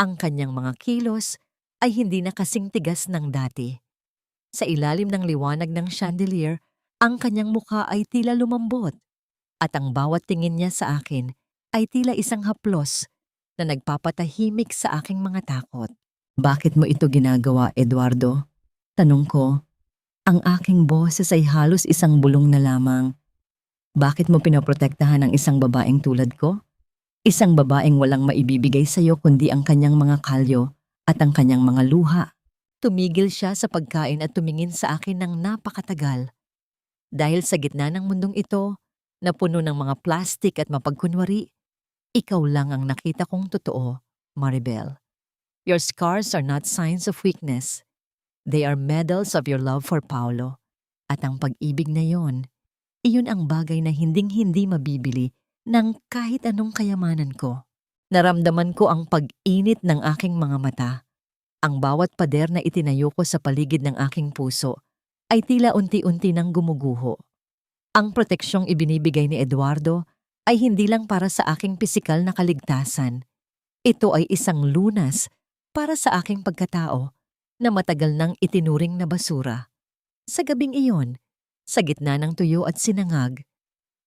Ang kanyang mga kilos ay hindi na kasing tigas ng dati. Sa ilalim ng liwanag ng chandelier, ang kanyang mukha ay tila lumambot at ang bawat tingin niya sa akin ay tila isang haplos na nagpapatahimik sa aking mga takot. Bakit mo ito ginagawa, Eduardo? Tanong ko. Ang aking boses ay halos isang bulong na lamang. Bakit mo pinoprotektahan ang isang babaeng tulad ko? Isang babaeng walang maibibigay sa iyo kundi ang kanyang mga kalyo at ang kanyang mga luha. Tumigil siya sa pagkain at tumingin sa akin ng napakatagal. Dahil sa gitna ng mundong ito, na puno ng mga plastik at mapagkunwari, ikaw lang ang nakita kong totoo, Maribel. Your scars are not signs of weakness. They are medals of your love for Paulo. At ang pag-ibig na yon, iyon ang bagay na hinding-hindi mabibili ng kahit anong kayamanan ko. Naramdaman ko ang pag-init ng aking mga mata. Ang bawat pader na itinayo ko sa paligid ng aking puso ay tila unti-unti nang gumuguho. Ang proteksyong ibinibigay ni Eduardo ay hindi lang para sa aking pisikal na kaligtasan. Ito ay isang lunas para sa aking pagkatao na matagal nang itinuring na basura. Sa gabing iyon, sa gitna ng tuyo at sinangag,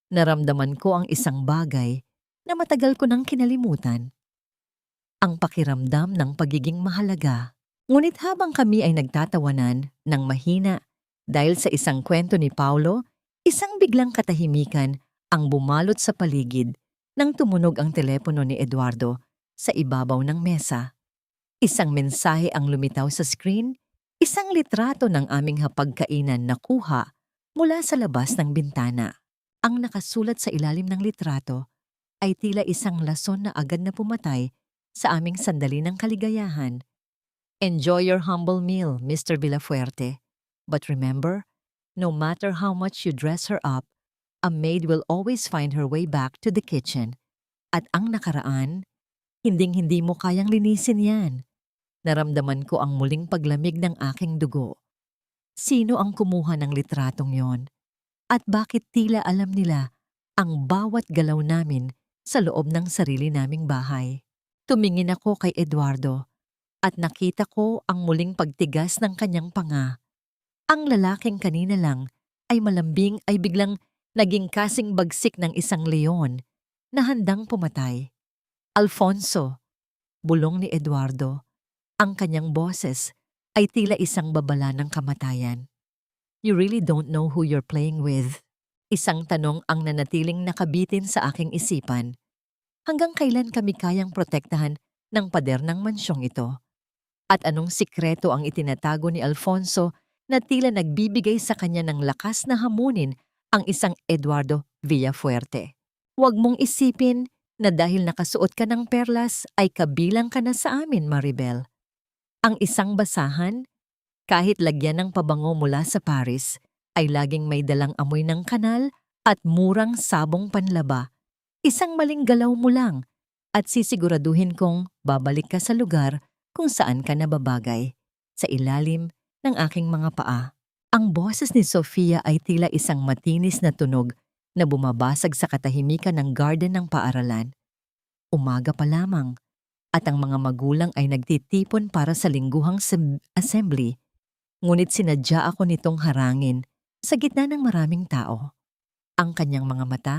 naramdaman ko ang isang bagay na matagal ko nang kinalimutan. ang pakiramdam ng pagiging mahalaga. Ngunit habang kami ay nagtatawanan ng mahina dahil sa isang kwento ni Paulo, isang biglang katahimikan ang bumalot sa paligid nang tumunog ang telepono ni Eduardo sa ibabaw ng mesa. Isang mensahe ang lumitaw sa screen, isang litrato ng aming hapagkainan na kuha mula sa labas ng bintana. Ang nakasulat sa ilalim ng litrato ay tila isang lason na agad na pumatay sa aming sandali ng kaligayahan. Enjoy your humble meal, Mr. Villafuerte. But remember, no matter how much you dress her up, a maid will always find her way back to the kitchen. At ang nakaraan, hinding-hindi mo kayang linisin yan. Naramdaman ko ang muling paglamig ng aking dugo. Sino ang kumuha ng litratong yon? At bakit tila alam nila ang bawat galaw namin sa loob ng sarili naming bahay? Tumingin ako kay Eduardo at nakita ko ang muling pagtigas ng kanyang panga. Ang lalaking kanina lang ay malambing ay biglang naging kasing bagsik ng isang leon na handang pumatay. Alfonso, bulong ni Eduardo. Ang kanyang boses ay tila isang babala ng kamatayan. You really don't know who you're playing with. Isang tanong ang nanatiling nakabitin sa aking isipan. Hanggang kailan kami kayang protektahan ng pader ng mansyong ito? At anong sikreto ang itinatago ni Alfonso na tila nagbibigay sa kanya ng lakas na hamunin ang isang Eduardo Villafuerte? Huwag mong isipin na dahil nakasuot ka ng perlas ay kabilang ka na sa amin, Maribel. Ang isang basahan, kahit lagyan ng pabango mula sa Paris, ay laging may dalang amoy ng kanal at murang sabong panlaba. Isang maling galaw mo lang at sisiguraduhin kong babalik ka sa lugar kung saan ka nababagay, sa ilalim ng aking mga paa. Ang boses ni Sofia ay tila isang matinis na tunog na bumabasag sa katahimikan ng garden ng paaralan. Umaga pa lamang at ang mga magulang ay nagtitipon para sa lingguhang assembly, ngunit sinadya ako nitong harangin sa gitna ng maraming tao. Ang kanyang mga mata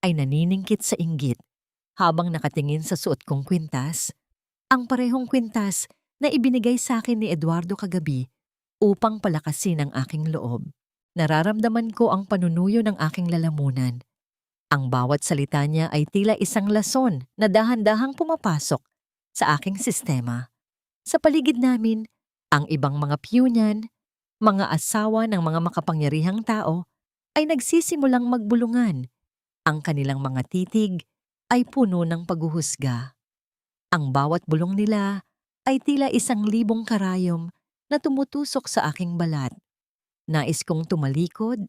ay naniningkit sa inggit habang nakatingin sa suot kong kwintas, ang parehong kwintas na ibinigay sa akin ni Eduardo kagabi upang palakasin ang aking loob. Nararamdaman ko ang panunuyo ng aking lalamunan. Ang bawat salita niya ay tila isang lason na dahan-dahang pumapasok sa aking sistema. Sa paligid namin, ang ibang mga piyunyan, mga asawa ng mga makapangyarihang tao ay nagsisimulang magbulungan. Ang kanilang mga titig ay puno ng paghuhusga. Ang bawat bulong nila ay tila 1,000 karayom na tumutusok sa aking balat. Nais kong tumalikod,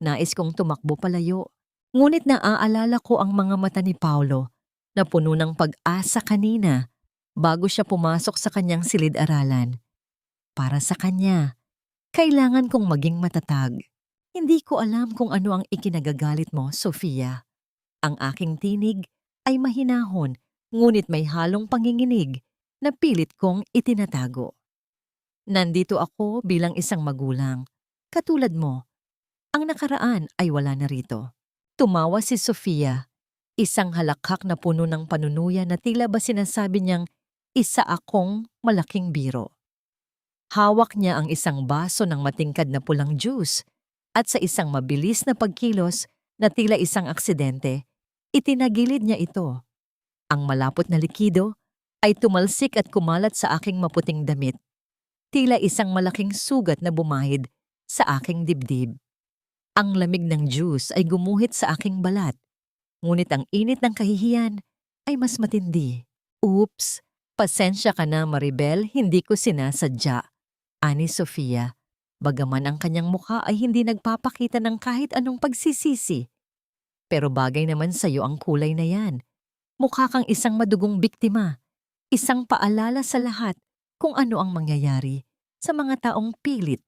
nais kong tumakbo palayo, ngunit naaalala ko ang mga mata ni Paulo na puno ng pag-asa kanina bago siya pumasok sa kanyang silid-aralan. Para sa kanya, kailangan kong maging matatag. Hindi ko alam kung ano ang ikinagagalit mo, Sofia. Ang aking tinig ay mahinahon, ngunit may halong panginginig na pilit kong itinatago. Nandito ako bilang isang magulang. Katulad mo, ang nakaraan ay wala na rito. Tumawa si Sofia, isang halakhak na puno ng panunuya na tila ba sinasabi niyang isa akong malaking biro. Hawak niya ang isang baso ng matingkad na pulang juice at sa isang mabilis na pagkilos na tila isang aksidente, itinagilid niya ito. Ang malapot na likido ay tumalsik at kumalat sa aking maputing damit. Tila isang malaking sugat na bumahid sa aking dibdib. Ang lamig ng juice ay gumuhit sa aking balat, ngunit ang init ng kahihiyan ay mas matindi. Oops, pasensya ka na Maribel, hindi ko sinasadya, ani Sofia, bagaman ang kanyang mukha ay hindi nagpapakita ng kahit anong pagsisisi. Pero bagay naman sa iyo ang kulay na yan. Mukha kang isang madugong biktima, isang paalala sa lahat kung ano ang mangyayari sa mga taong pilit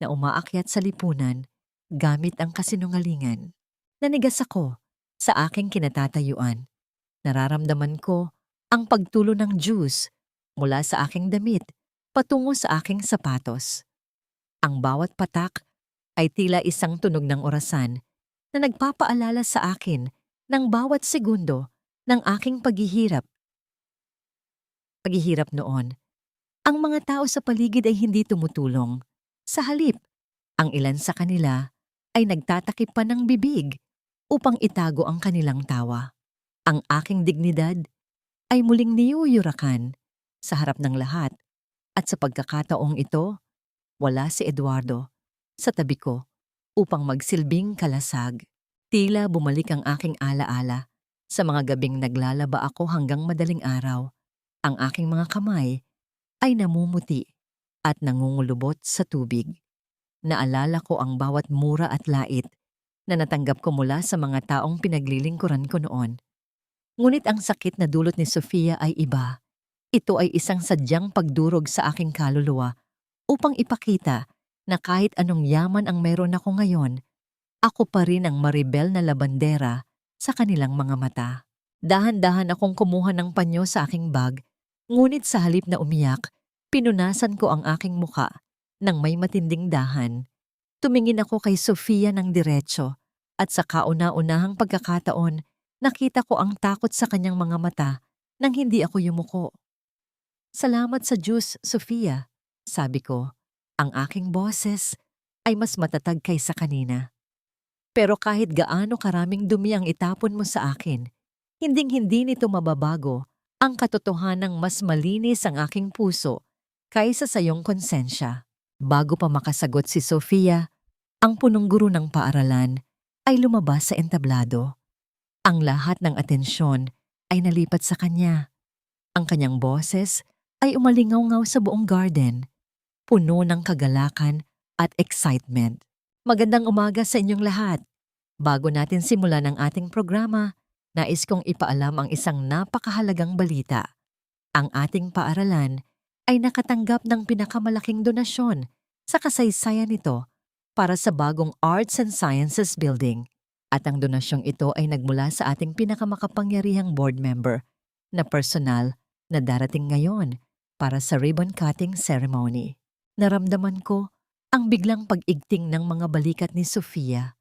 na umaakyat sa lipunan gamit ang kasinungalingan. Nanigas ako sa aking kinatatayuan. Nararamdaman ko ang pagtulo ng juice mula sa aking damit patungo sa aking sapatos. Ang bawat patak ay tila isang tunog ng orasan na nagpapaalala sa akin ng bawat segundo ng aking paghihirap. paghihirap noon. Ang mga tao sa paligid ay hindi tumutulong. Sa halip, ang ilan sa kanila ay nagtatakip pa ng bibig upang itago ang kanilang tawa. Ang aking dignidad ay muling niyuyurakan sa harap ng lahat at sa pagkakataong ito, wala si Eduardo sa tabi ko upang magsilbing kalasag. Tila bumalik ang aking alaala sa mga gabing naglalaba ako hanggang madaling araw. Ang aking mga kamay ay namumuti at nangungulubot sa tubig. Naalala ko ang bawat mura at lait na natanggap ko mula sa mga taong pinaglilingkuran ko noon. Ngunit ang sakit na dulot ni Sofia ay iba. Ito ay isang sadyang pagdurog sa aking kaluluwa upang ipakita na kahit anong yaman ang meron ako ngayon, ako pa rin ang maribel na labandera sa kanilang mga mata. Dahan-dahan akong kumuha ng panyo sa aking bag, ngunit sa halip na umiyak, pinunasan ko ang aking muka ng may matinding dahan. Tumingin ako kay Sofia ng diretso at sa kauna-unahang pagkakataon, nakita ko ang takot sa kanyang mga mata nang hindi ako yumuko. "Salamat sa Diyos, Sofia," sabi ko. Ang aking boses ay mas matatag kaysa kanina. Pero kahit gaano karaming dumi ang itapon mo sa akin, hinding-hindi nito mababago ang katotohanang mas malinis ang aking puso kaysa sa iyong konsensya. Bago pa makasagot si Sofia, ang punong guro ng paaralan ay lumabas sa entablado. Ang lahat ng atensyon ay nalipat sa kanya. Ang kanyang boses ay umalingaw-ngaw sa buong garden, puno ng kagalakan at excitement. "Magandang umaga sa inyong lahat. Bago natin simulan ang ating programa, nais kong ipaalam ang isang napakahalagang balita. Ang ating paaralan ay nakatanggap ng pinakamalaking donasyon sa kasaysayan nito para sa bagong Arts and Sciences Building. At ang donasyong ito ay nagmula sa ating pinakamakapangyarihang board member na personal na darating ngayon para sa ribbon cutting ceremony." Naramdaman ko ang biglang pag-igting ng mga balikat ni Sofia.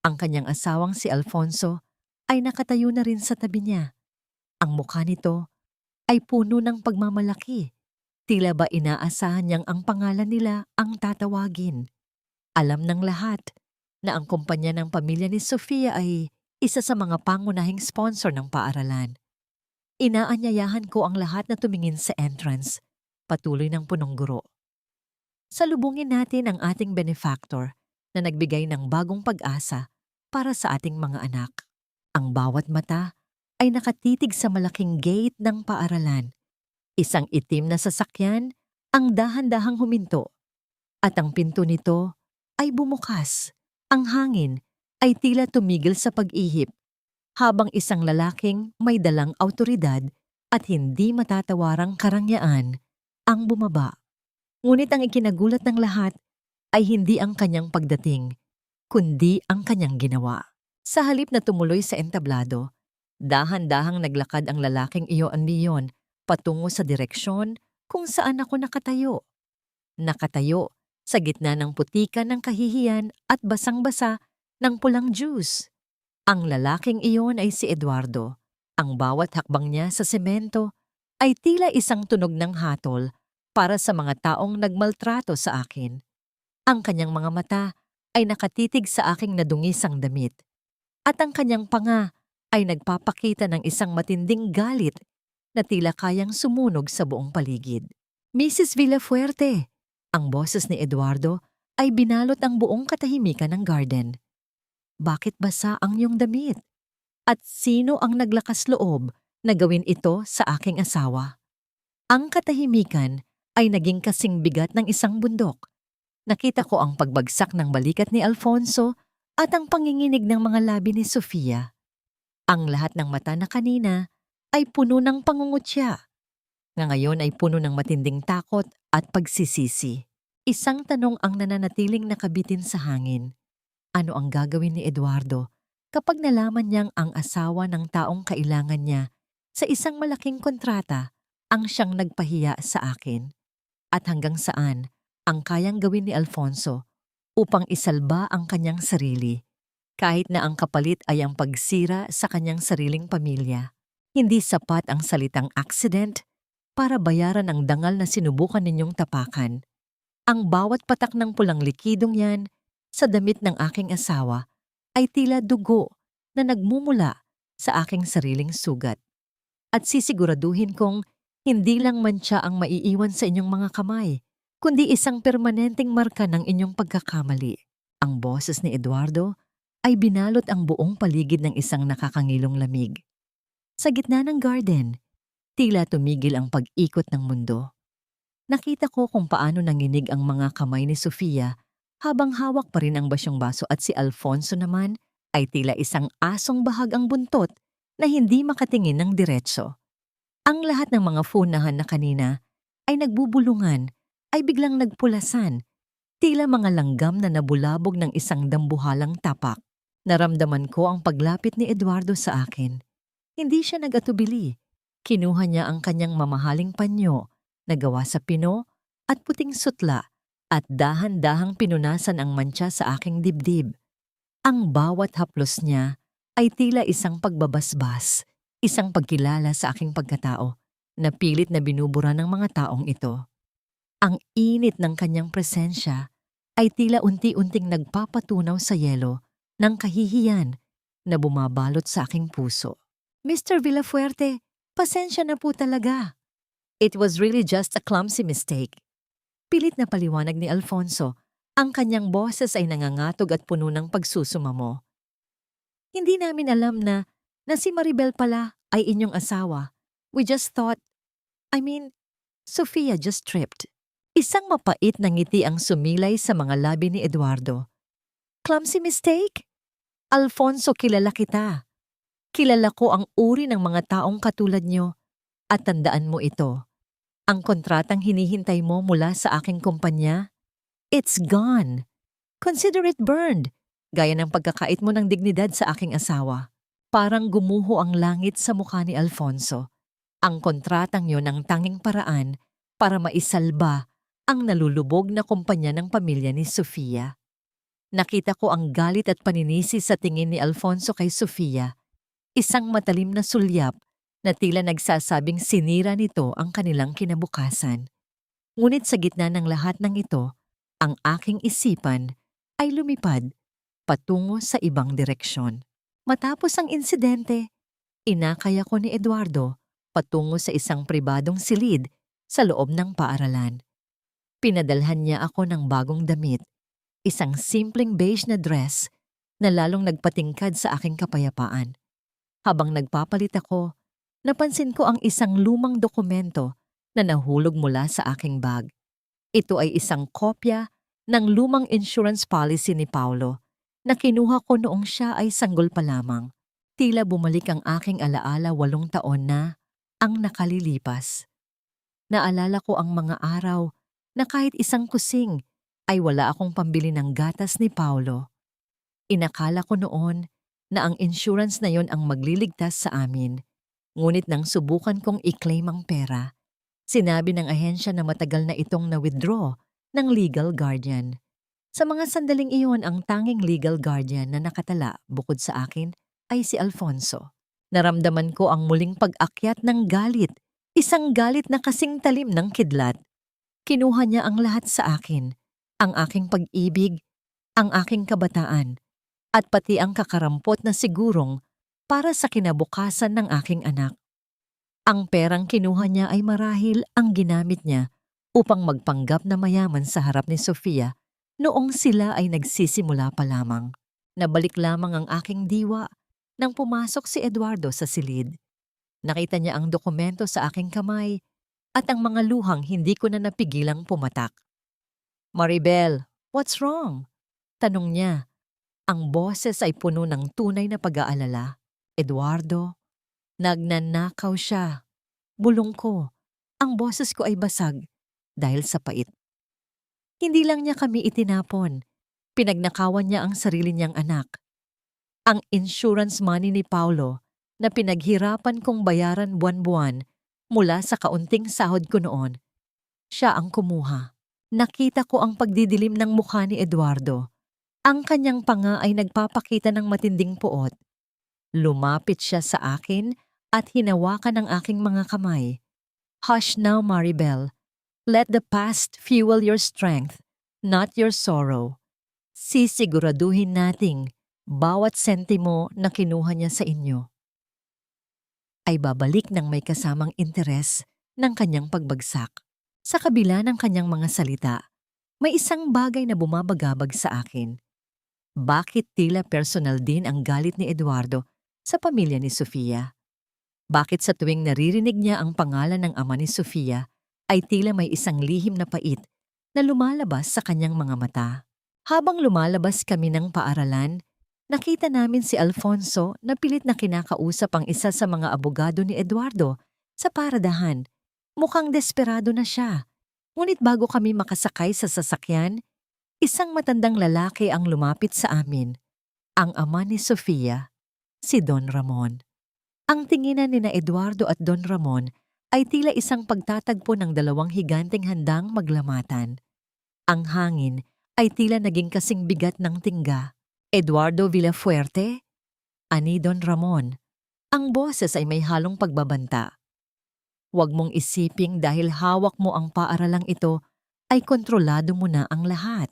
Ang kanyang asawang si Alfonso ay nakatayo na rin sa tabi niya. Ang mukha nito ay puno ng pagmamalaki. Tila ba inaasahan niyang ang pangalan nila ang tatawagin. Alam ng lahat na ang kumpanya ng pamilya ni Sofia ay isa sa mga pangunahing sponsor ng paaralan. Inaanyayahan ko ang lahat na tumingin sa entrance, patuloy ng punong guro. Salubungin natin ang ating benefactor na nagbigay ng bagong pag-asa para sa ating mga anak. Ang bawat mata ay nakatitig sa malaking gate ng paaralan. Isang itim na sasakyan ang dahan-dahang huminto at ang pinto nito ay bumukas. Ang hangin ay tila tumigil sa pag-ihip habang isang lalaking may dalang awtoridad at hindi matatawarang karangyaan ang bumaba. Ngunit ang ikinagulat ng lahat ay hindi ang kanyang pagdating, kundi ang kanyang ginawa. Sa halip na tumuloy sa entablado, dahan-dahang naglakad ang lalaking iyon patungo sa direksyon kung saan ako nakatayo. Nakatayo sa gitna ng putikan ng kahihiyan at basang-basa ng pulang juice. Ang lalaking iyon ay si Eduardo. Ang bawat hakbang niya sa semento ay tila isang tunog ng hatol para sa mga taong nagmaltrato sa akin. Ang kanyang mga mata ay nakatitig sa aking nadungisang damit at ang kanyang panga ay nagpapakita ng isang matinding galit na tila kayang sumunog sa buong paligid. "Mrs. Villafuerte," ang boses ni Eduardo ay binalot ang buong katahimikan ng garden. "Bakit basa ang iyong damit? At sino ang naglakas loob na gawin ito sa aking asawa?" Ang katahimikan ay naging kasing bigat ng isang bundok. Nakita ko ang pagbagsak ng balikat ni Alfonso at ang panginginig ng mga labi ni Sofia. Ang lahat ng mata na kanina ay puno ng pangungutya. Ngayon ay puno ng matinding takot at pagsisisi. Isang tanong ang nananatiling nakabitin sa hangin. Ano ang gagawin ni Eduardo kapag nalaman niyang ang asawa ng taong kailangan niya sa isang malaking kontrata ang siyang nagpahiya sa akin? At hanggang saan ang kayang gawin ni Alfonso upang isalba ang kanyang sarili, kahit na ang kapalit ay ang pagsira sa kanyang sariling pamilya? Hindi sapat ang salitang accident, para bayaran ang dangal na sinubukan ninyong tapakan. Ang bawat patak ng pulang likidong yan sa damit ng aking asawa ay tila dugo na nagmumula sa aking sariling sugat. At sisiguraduhin kong hindi lang mantsa ang maiiwan sa inyong mga kamay, kundi isang permanenteng marka ng inyong pagkakamali. Ang boses ni Eduardo ay binalot ang buong paligid ng isang nakakangilong lamig. Sa gitna ng garden, tila tumigil ang pag-ikot ng mundo. Nakita ko kung paano nanginig ang mga kamay ni Sofia habang hawak pa rin ang basyong baso at si Alfonso naman ay tila isang asong bahag ang buntot na hindi makatingin ng diretso. Ang lahat ng mga funahan na kanina ay nagbubulungan ay biglang nagpulasan, tila mga langgam na nabulabog ng isang dambuhalang tapak. Naramdaman ko ang paglapit ni Eduardo sa akin. Hindi siya nag-atubili. Kinuha niya ang kanyang mamahaling panyo na gawa sa pino at puting sutla at dahan-dahang pinunasan ang mantsa sa aking dibdib. Ang bawat haplos niya ay tila isang pagbabasbas, isang pagkilala sa aking pagkatao na pilit na binubura ng mga taong ito. Ang init ng kanyang presensya ay tila unti-unting nagpapatunaw sa yelo ng kahihiyan na bumabalot sa aking puso. Mr. Villafuerte, pasensya na po talaga. It was really just a clumsy mistake. Pilit na paliwanag ni Alfonso, ang kanyang boses ay nangangatog at puno ng pagsusumamo. Hindi namin alam na si Maribel pala ay inyong asawa. We just thought, Sofia just tripped. Isang mapait na ngiti ang sumilay sa mga labi ni Eduardo. Clumsy mistake? Alfonso, kilala kita. Kilala ko ang uri ng mga taong katulad nyo. At tandaan mo ito, ang kontratang hinihintay mo mula sa aking kumpanya, it's gone. Consider it burned, gaya ng pagkakait mo ng dignidad sa aking asawa. Parang gumuho ang langit sa mukha ni Alfonso. Ang kontratang yon ang tanging paraan para maisalba ang nalulubog na kumpanya ng pamilya ni Sofia. Nakita ko ang galit at paninisi sa tingin ni Alfonso kay Sofia, isang matalim na sulyap na tila nagsasabing sinira nito ang kanilang kinabukasan. Ngunit sa gitna ng lahat ng ito, ang aking isipan ay lumipad patungo sa ibang direksyon. Matapos ang insidente, inakay ako ni Eduardo patungo sa isang pribadong silid sa loob ng paaralan. Pinadalhan niya ako ng bagong damit, isang simpleng beige na dress na lalong nagpatingkad sa aking kapayapaan. Habang nagpapalit ako, napansin ko ang isang lumang dokumento na nahulog mula sa aking bag. Ito ay isang kopya ng lumang insurance policy ni Paulo na kinuha ko noong siya ay sanggol pa lamang. Tila bumalik ang aking alaala 8 taon na ang nakalilipas. Naalala ko ang mga araw na kahit isang kusing ay wala akong pambili ng gatas ni Paulo. Inakala ko noon na ang insurance na yon ang magliligtas sa amin. Ngunit nang subukan kong i-claim ang pera, sinabi ng ahensya na matagal na itong na-withdraw ng legal guardian. Sa mga sandaling iyon, ang tanging legal guardian na nakatala bukod sa akin ay si Alfonso. Naramdaman ko ang muling pag-akyat ng galit, isang galit na kasing talim ng kidlat. Kinuha niya ang lahat sa akin, ang aking pag-ibig, ang aking kabataan, at pati ang kakarampot na sigurong para sa kinabukasan ng aking anak. Ang perang kinuha niya ay marahil ang ginamit niya upang magpanggap na mayaman sa harap ni Sofia noong sila ay nagsisimula pa lamang. Nabalik lamang ang aking diwa nang pumasok si Eduardo sa silid. Nakita niya ang dokumento sa aking kamay at ang mga luhang hindi ko na napigilang pumatak. Maribel, what's wrong? Tanong niya. Ang boses ay puno ng tunay na pag-aalala. Eduardo, nagnanakaw siya. Bulong ko. Ang boses ko ay basag dahil sa pait. Hindi lang niya kami itinapon. Pinagnakawan niya ang sarili niyang anak. Ang insurance money ni Paulo na pinaghirapan kong bayaran buwan-buwan mula sa kaunting sahod ko noon, siya ang kumuha. Nakita ko ang pagdidilim ng mukha ni Eduardo. Ang kanyang panga ay nagpapakita ng matinding puot. Lumapit siya sa akin at hinawakan ang aking mga kamay. Hush now, Maribel. Let the past fuel your strength, not your sorrow. Sisiguraduhin nating bawat sentimo na kinuha niya sa inyo ay babalik ng may kasamang interes ng kanyang pagbagsak. Sa kabila ng kanyang mga salita, may isang bagay na bumabagabag sa akin. Bakit tila personal din ang galit ni Eduardo sa pamilya ni Sofia? Bakit sa tuwing naririnig niya ang pangalan ng ama ni Sofia ay tila may isang lihim na pait na lumalabas sa kanyang mga mata? Habang lumalabas kami ng paaralan, nakita namin si Alfonso na pilit na kinakausap ang isa sa mga abogado ni Eduardo sa paradahan. Mukhang desperado na siya. Ngunit bago kami makasakay sa sasakyan, isang matandang lalaki ang lumapit sa amin. Ang ama ni Sofia, si Don Ramon. Ang tinginan ni na Eduardo at Don Ramon ay tila isang pagtatagpo ng dalawang higanteng handang maglamatan. Ang hangin ay tila naging kasing bigat ng tingga. Eduardo Villafuerte? Ani Don Ramon. Ang boses ay may halong pagbabanta. Huwag mong isiping dahil hawak mo ang paaralang ito ay kontrolado mo na ang lahat.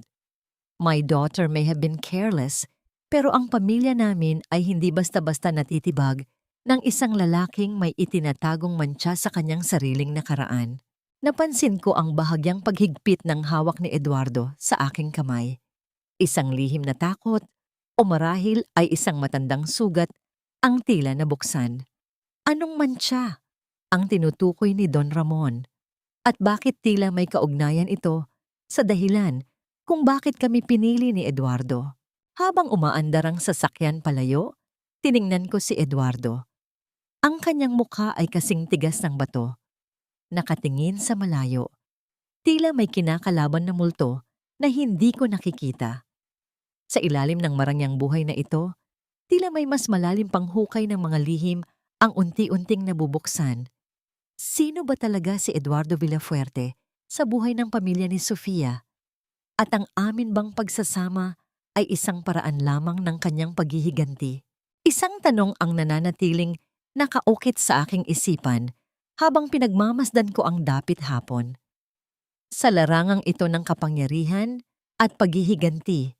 My daughter may have been careless, pero ang pamilya namin ay hindi basta-basta natitibag ng isang lalaking may itinatagong mantsa sa kanyang sariling nakaraan. Napansin ko ang bahagyang paghigpit ng hawak ni Eduardo sa aking kamay. Isang lihim na takot o marahil ay isang matandang sugat ang tila nabuksan. Anong mantsa? Ang tinutukoy ni Don Ramon. At bakit tila may kaugnayan ito sa dahilan kung bakit kami pinili ni Eduardo? Habang umaandar ang sasakyan palayo, tiningnan ko si Eduardo. Ang kanyang mukha ay kasing tigas ng bato. Nakatingin sa malayo. Tila may kinakalaban na multo na hindi ko nakikita. Sa ilalim ng marangyang buhay na ito, tila may mas malalim pang hukay ng mga lihim ang unti-unting nabubuksan. Sino ba talaga si Eduardo Villafuerte sa buhay ng pamilya ni Sofia? At ang amin bang pagsasama ay isang paraan lamang ng kanyang paghihiganti? Isang tanong ang nananatiling nakaukit sa aking isipan habang pinagmamasdan ko ang dapit hapon. Sa larangang ito ng kapangyarihan at paghihiganti,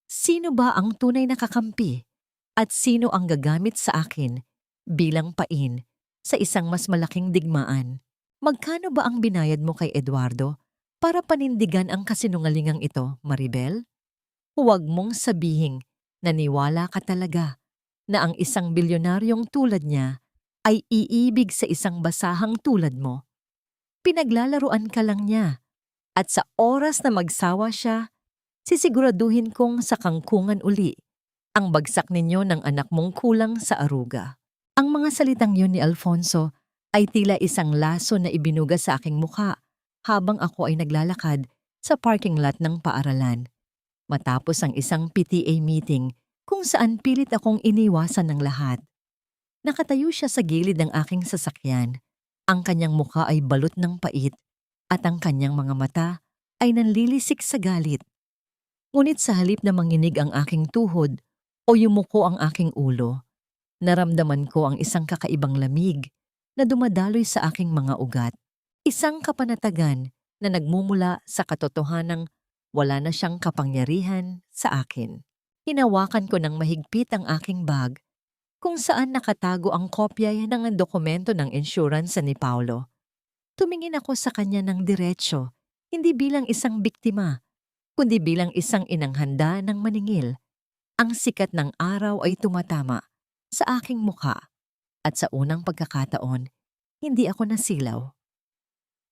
sino ba ang tunay na kakampi at sino ang gagamit sa akin bilang pain sa isang mas malaking digmaan? Magkano ba ang binayad mo kay Eduardo para panindigan ang kasinungalingang ito, Maribel? Huwag mong sabihing naniwala ka talaga na ang isang bilyonaryong tulad niya ay iibig sa isang basahang tulad mo. Pinaglalaruan ka lang niya at sa oras na magsawa siya, sisiguraduhin kong sa kangkungan uli ang bagsak ninyo ng anak mong kulang sa aruga. Ang mga salitang yun ni Alfonso ay tila isang laso na ibinuga sa aking mukha habang ako ay naglalakad sa parking lot ng paaralan. Matapos ang isang PTA meeting kung saan pilit akong iniwasan ng lahat. Nakatayo siya sa gilid ng aking sasakyan. Ang kanyang mukha ay balot ng pait at ang kanyang mga mata ay nanlilisik sa galit. Ngunit sa halip na manginig ang aking tuhod o yumuko ang aking ulo, naramdaman ko ang isang kakaibang lamig na dumadaloy sa aking mga ugat. Isang kapanatagan na nagmumula sa katotohanang wala na siyang kapangyarihan sa akin. Hinawakan ko ng mahigpit ang aking bag kung saan nakatago ang kopya ng dokumento ng insurance ni Paulo. Tumingin ako sa kanya ng diretsyo, hindi bilang isang biktima, kundi bilang isang inanghanda ng maningil. Ang sikat ng araw ay tumatama sa aking mukha at sa unang pagkakataon, hindi ako nasilaw.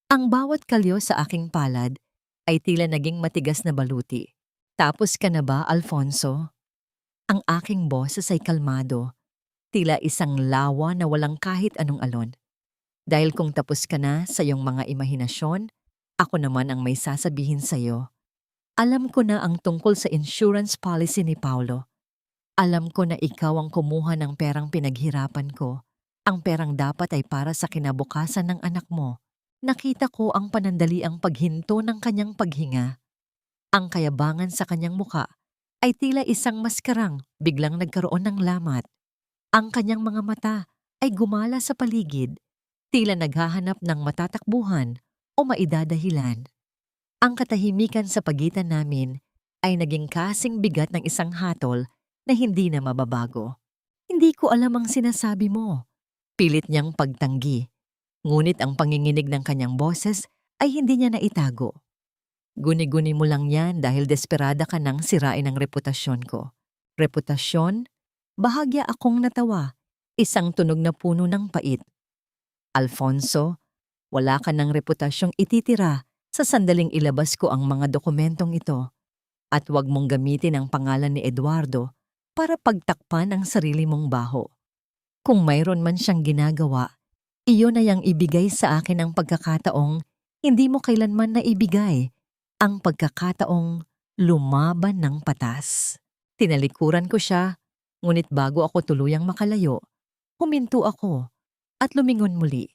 Ang bawat kalyo sa aking palad ay tila naging matigas na baluti. Tapos ka na ba, Alfonso? Ang aking boses ay kalmado, tila isang lawa na walang kahit anong alon. Dahil kung tapos ka na sa iyong mga imahinasyon, ako naman ang may sasabihin sa iyo. Alam ko na ang tungkol sa insurance policy ni Paulo. Alam ko na ikaw ang kumuha ng perang pinaghirapan ko. Ang perang dapat ay para sa kinabukasan ng anak mo. Nakita ko ang panandaliang paghinto ng kanyang paghinga. Ang kayabangan sa kanyang muka ay tila isang maskarang biglang nagkaroon ng lamat. Ang kanyang mga mata ay gumala sa paligid tila naghahanap ng matatakbuhan o maidadahilan. Ang katahimikan sa pagitan namin ay naging kasing bigat ng isang hatol na hindi na mababago. Hindi ko alam ang sinasabi mo. Pilit niyang pagtanggi. Ngunit ang panginginig ng kanyang boses ay hindi niya naitago. Guni-guni mo lang yan dahil desperada ka nang sirain ang reputasyon ko. Reputasyon? Bahagya akong natawa. Isang tunog na puno ng pait. Alfonso, wala ka ng reputasyong ititira sa sandaling ilabas ko ang mga dokumentong ito. At huwag mong gamitin ang pangalan ni Eduardo para pagtakpan ang sarili mong baho. Kung mayroon man siyang ginagawa, iyon ay ang ibigay sa akin ang pagkakataong hindi mo kailanman naibigay, ang pagkakataong lumaban ng patas. Tinalikuran ko siya, ngunit bago ako tuluyang makalayo, huminto ako at lumingon muli.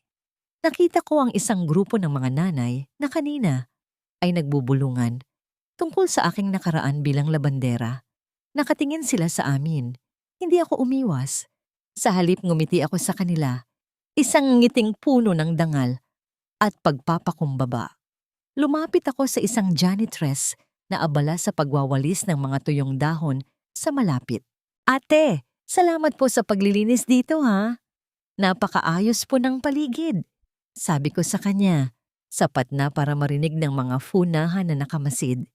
Nakita ko ang isang grupo ng mga nanay na kanina ay nagbubulungan tungkol sa aking nakaraan bilang labandera. Nakatingin sila sa amin. Hindi ako umiwas. Sa halip ngumiti ako sa kanila, isang ngiting puno ng dangal at pagpapakumbaba. Lumapit ako sa isang janitress na abala sa pagwawalis ng mga tuyong dahon sa malapit. Ate, salamat po sa paglilinis dito ha. Napakaayos po ng paligid. Sabi ko sa kanya, sapat na para marinig ng mga funahan na nakamasid.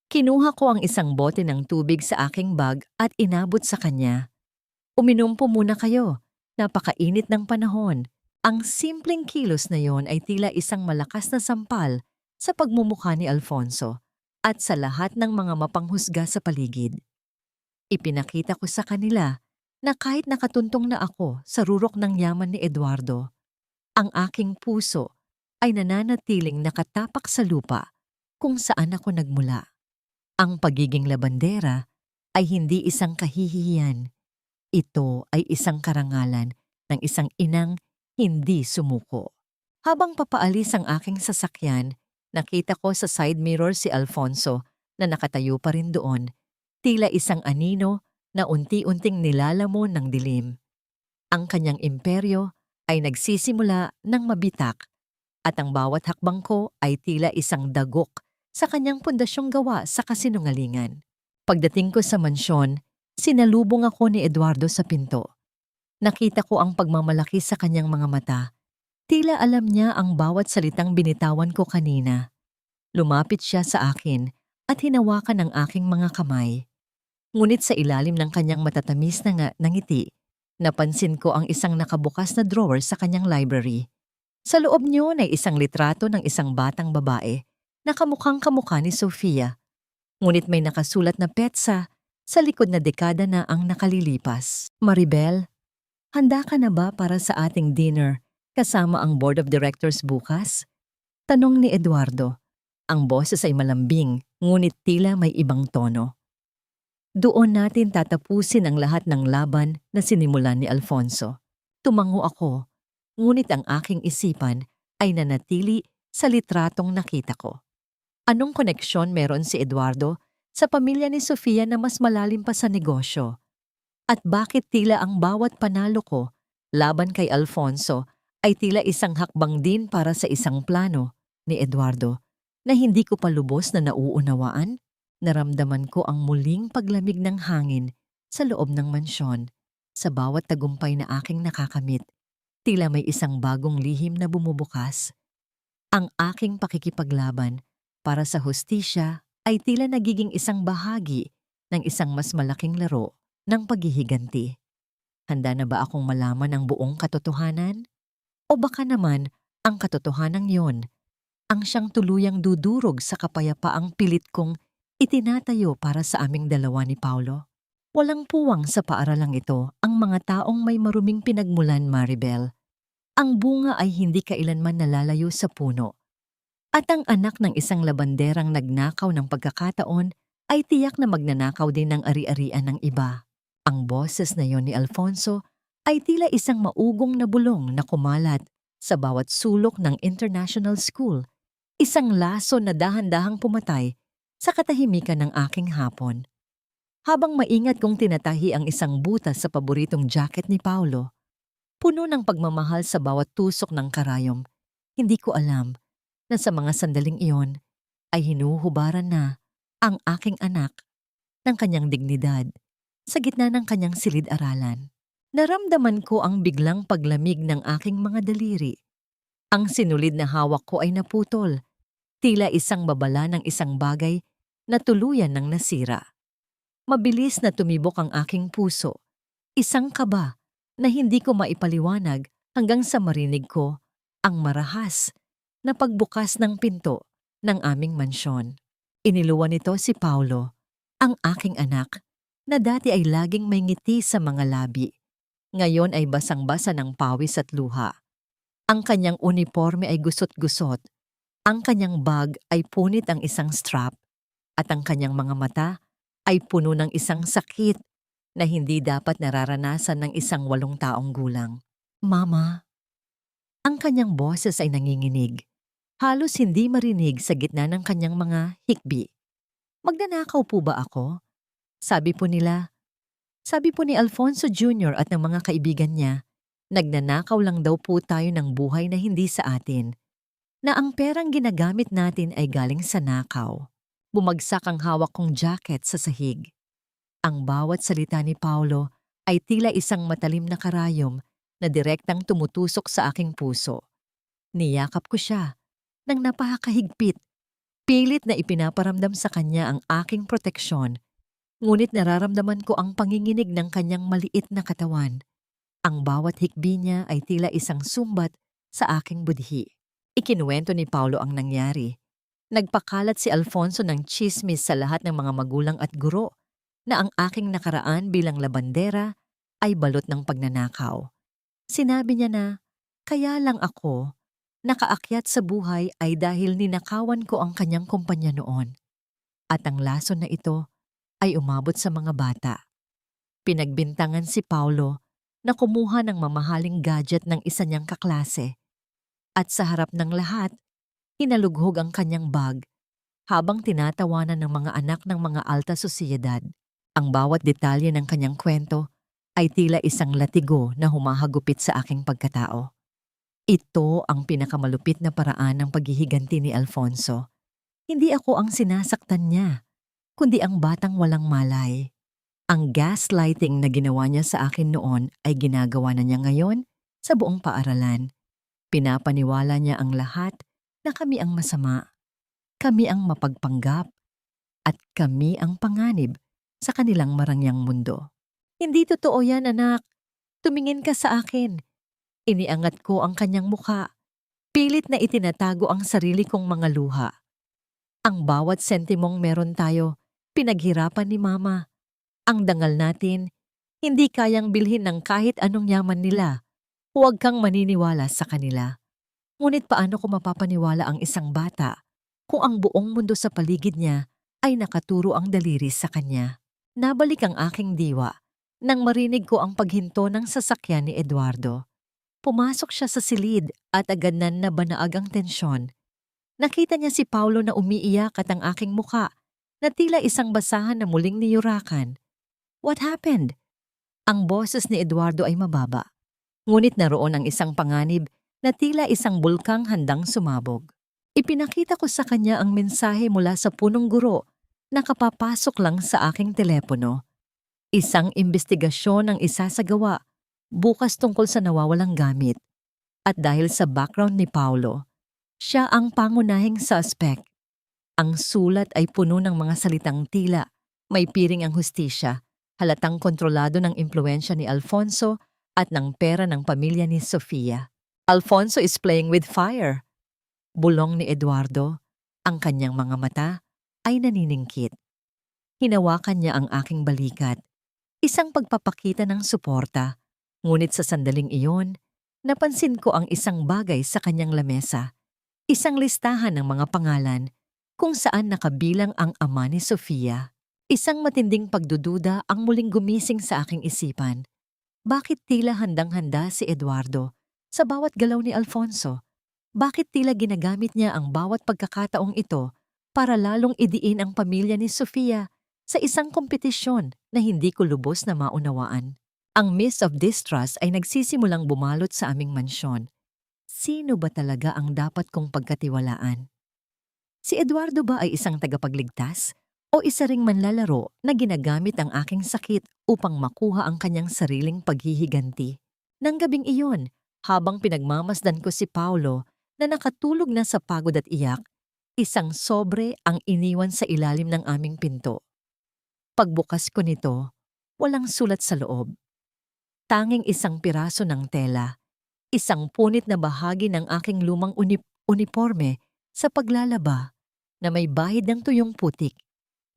Kinuha ko ang isang bote ng tubig sa aking bag at inabot sa kanya. Uminom po muna kayo. Napakainit ng panahon. Ang simpleng kilos na yon ay tila isang malakas na sampal sa pagmumukha ni Alfonso at sa lahat ng mga mapanghusga sa paligid. Ipinakita ko sa kanila na kahit nakatuntong na ako sa rurok ng yaman ni Eduardo, ang aking puso ay nananatiling nakatapak sa lupa kung saan ako nagmula. Ang pagiging labandera ay hindi isang kahihiyan. Ito ay isang karangalan ng isang inang hindi sumuko. Habang papaalis ang aking sasakyan, nakita ko sa side mirror si Alfonso na nakatayo pa rin doon, tila isang anino na unti-unting nilalamon ng dilim. Ang kanyang imperyo ay nagsisimula ng mabitak at ang bawat hakbang ko ay tila isang dagok sa kanyang pundasyong gawa sa kasinungalingan. Pagdating ko sa mansyon, sinalubong ako ni Eduardo sa pinto. Nakita ko ang pagmamalaki sa kanyang mga mata. Tila alam niya ang bawat salitang binitawan ko kanina. Lumapit siya sa akin at hinawakan ang aking mga kamay. Ngunit sa ilalim ng kanyang matatamis na ngiti, napansin ko ang isang nakabukas na drawer sa kanyang library. Sa loob niyo ay isang litrato ng isang batang babae na kamukhang kamukha ni Sofia. Ngunit may nakasulat na petsa sa likod na dekada na ang nakalilipas. Maribel, handa ka na ba para sa ating dinner kasama ang board of directors bukas? Tanong ni Eduardo. Ang boses ay malambing, ngunit tila may ibang tono. Doon natin tatapusin ang lahat ng laban na sinimulan ni Alfonso. Tumango ako, ngunit ang aking isipan ay nanatili sa litratong nakita ko. Anong koneksyon meron si Eduardo sa pamilya ni Sofia na mas malalim pa sa negosyo? At bakit tila ang bawat panalo ko laban kay Alfonso ay tila isang hakbang din para sa isang plano ni Eduardo na hindi ko pa lubos na nauunawaan? Naramdaman ko ang muling paglamig ng hangin sa loob ng mansyon. Sa bawat tagumpay na aking nakakamit, tila may isang bagong lihim na bumubukas. Ang aking pakikipaglaban para sa hustisya ay tila nagiging isang bahagi ng isang mas malaking laro ng paghihiganti. Handa na ba akong malaman ang buong katotohanan? O baka naman ang katotohanan yon ang siyang tuluyang dudurog sa kapayapaang pilit kong itinatayo para sa aming dalawa ni Paulo? Walang puwang sa paaralang ito ang mga taong may maruming pinagmulan, Maribel. Ang bunga ay hindi kailanman nalalayo sa puno. At ang anak ng isang labanderang nagnakaw ng pagkakataon ay tiyak na magnanakaw din ng ari-arian ng iba. Ang boses na yon ni Alfonso ay tila isang maugong na bulong na kumalat sa bawat sulok ng international school. Isang laso na dahan-dahang pumatay sa katahimikan ng aking hapon. Habang maingat kong tinatahi ang isang butas sa paboritong jacket ni Paulo, puno puno ng pagmamahal sa bawat tusok ng karayom. Hindi ko alam na sa mga sandaling iyon ay hinuhubaran na ang aking anak ng kanyang dignidad sa gitna ng kanyang silid-aralan. Naramdaman ko ang biglang paglamig ng aking mga daliri. Ang sinulid na hawak ko ay naputol, tila isang babala ng isang bagay na tuluyan ng nasira. Mabilis na tumibok ang aking puso, isang kaba na hindi ko maipaliwanag hanggang sa marinig ko ang marahas na pagbukas ng pinto ng aming mansyon. Iniluwan nito si Paulo, ang aking anak, na dati ay laging may ngiti sa mga labi. Ngayon ay basang-basa ng pawis at luha. Ang kanyang uniforme ay gusot-gusot, ang kanyang bag ay punit ang isang strap, at ang kanyang mga mata ay puno ng isang sakit na hindi dapat nararanasan ng isang 8 taong gulang. Mama, ang kanyang boses ay nanginginig. Halos hindi marinig sa gitna ng kanyang mga hikbi. Magnanakaw po ba ako? Sabi po ni Alfonso Jr. at ng mga kaibigan niya, nagnanakaw lang daw po tayo ng buhay na hindi sa atin, na ang perang ginagamit natin ay galing sa nakaw. Bumagsak ang hawak kong jacket sa sahig. Ang bawat salita ni Paulo ay tila isang matalim na karayom na direktang tumutusok sa aking puso. Niyakap ko siya nang napakahigpit, pilit na ipinaparamdam sa kanya ang aking proteksyon. Ngunit nararamdaman ko ang panginginig ng kanyang maliit na katawan. Ang bawat hikbi niya ay tila isang sumbat sa aking budhi. Ikinuwento ni Paulo ang nangyari. Nagpakalat si Alfonso ng tsismis sa lahat ng mga magulang at guro na ang aking nakaraan bilang labandera ay balot ng pagnanakaw. Sinabi niya na, kaya lang ako nakaakyat sa buhay ay dahil ninakawan ko ang kanyang kumpanya noon. At ang lason na ito ay umabot sa mga bata. Pinagbintangan si Paulo na kumuha ng mamahaling gadget ng isa niyang kaklase. At sa harap ng lahat, hinalughog ang kanyang bag habang tinatawanan ng mga anak ng mga alta sosyedad. Ang bawat detalye ng kanyang kwento ay tila isang latigo na humahagupit sa aking pagkatao. Ito ang pinakamalupit na paraan ng paghihiganti ni Alfonso. Hindi ako ang sinasaktan niya, kundi ang batang walang malay. Ang gaslighting na ginawa niya sa akin noon ay ginagawa na niya ngayon sa buong paaralan. Pinapaniwala niya ang lahat na kami ang masama, kami ang mapagpanggap, at kami ang panganib sa kanilang marangyang mundo. Hindi totoo yan, anak. Tumingin ka sa akin. Iniangat ko ang kanyang mukha. Pilit na itinatago ang sarili kong mga luha. Ang bawat sentimong meron tayo, pinaghirapan ni Mama. Ang dangal natin, hindi kayang bilhin ng kahit anong yaman nila. Huwag kang maniniwala sa kanila. Ngunit paano ko mapapaniwala ang isang bata kung ang buong mundo sa paligid niya ay nakaturo ang daliri sa kanya? Nabalik ang aking diwa nang marinig ko ang paghinto ng sasakyan ni Eduardo. Pumasok siya sa silid at agad na nabanaag ang tensyon. Nakita niya si Paulo na umiiyak at ang aking muka na tila isang basahan na muling niyurakan. What happened? Ang boses ni Eduardo ay mababa. Ngunit naroon ang isang panganib na tila isang bulkang handang sumabog. Ipinakita ko sa kanya ang mensahe mula sa punong guro na kapapasok lang sa aking telepono. Isang imbestigasyon ang isasagawa bukas tungkol sa nawawalang gamit. At dahil sa background ni Paulo, siya ang pangunahing suspect. Ang sulat ay puno ng mga salitang tila may piring ang hustisya, halatang kontrolado ng impluensya ni Alfonso at ng pera ng pamilya ni Sofia. Alfonso is playing with fire. Bulong ni Eduardo, ang kanyang mga mata ay naniningkit. Hinawakan niya ang aking balikat, isang pagpapakita ng suporta. Ngunit sa sandaling iyon, napansin ko ang isang bagay sa kanyang lamesa. Isang listahan ng mga pangalan kung saan nakabilang ang ama ni Sofia. Isang matinding pagdududa ang muling gumising sa aking isipan. Bakit tila handang-handa si Eduardo sa bawat galaw ni Alfonso? Bakit tila ginagamit niya ang bawat pagkakataong ito para lalong idiin ang pamilya ni Sofia sa isang kompetisyon na hindi ko lubos na maunawaan? Ang mist of distrust ay nagsisimulang bumalot sa aming mansyon. Sino ba talaga ang dapat kong pagkatiwalaan? Si Eduardo ba ay isang tagapagligtas o isa ring manlalaro na ginagamit ang aking sakit upang makuha ang kanyang sariling paghihiganti? Nang gabing iyon, habang pinagmamasdan ko si Paulo na nakatulog na sa pagod at iyak, isang sobre ang iniwan sa ilalim ng aming pinto. Pagbukas ko nito, walang sulat sa loob. Tanging isang piraso ng tela, isang punit na bahagi ng aking lumang uniforme sa paglalaba na may bahid ng tuyong putik.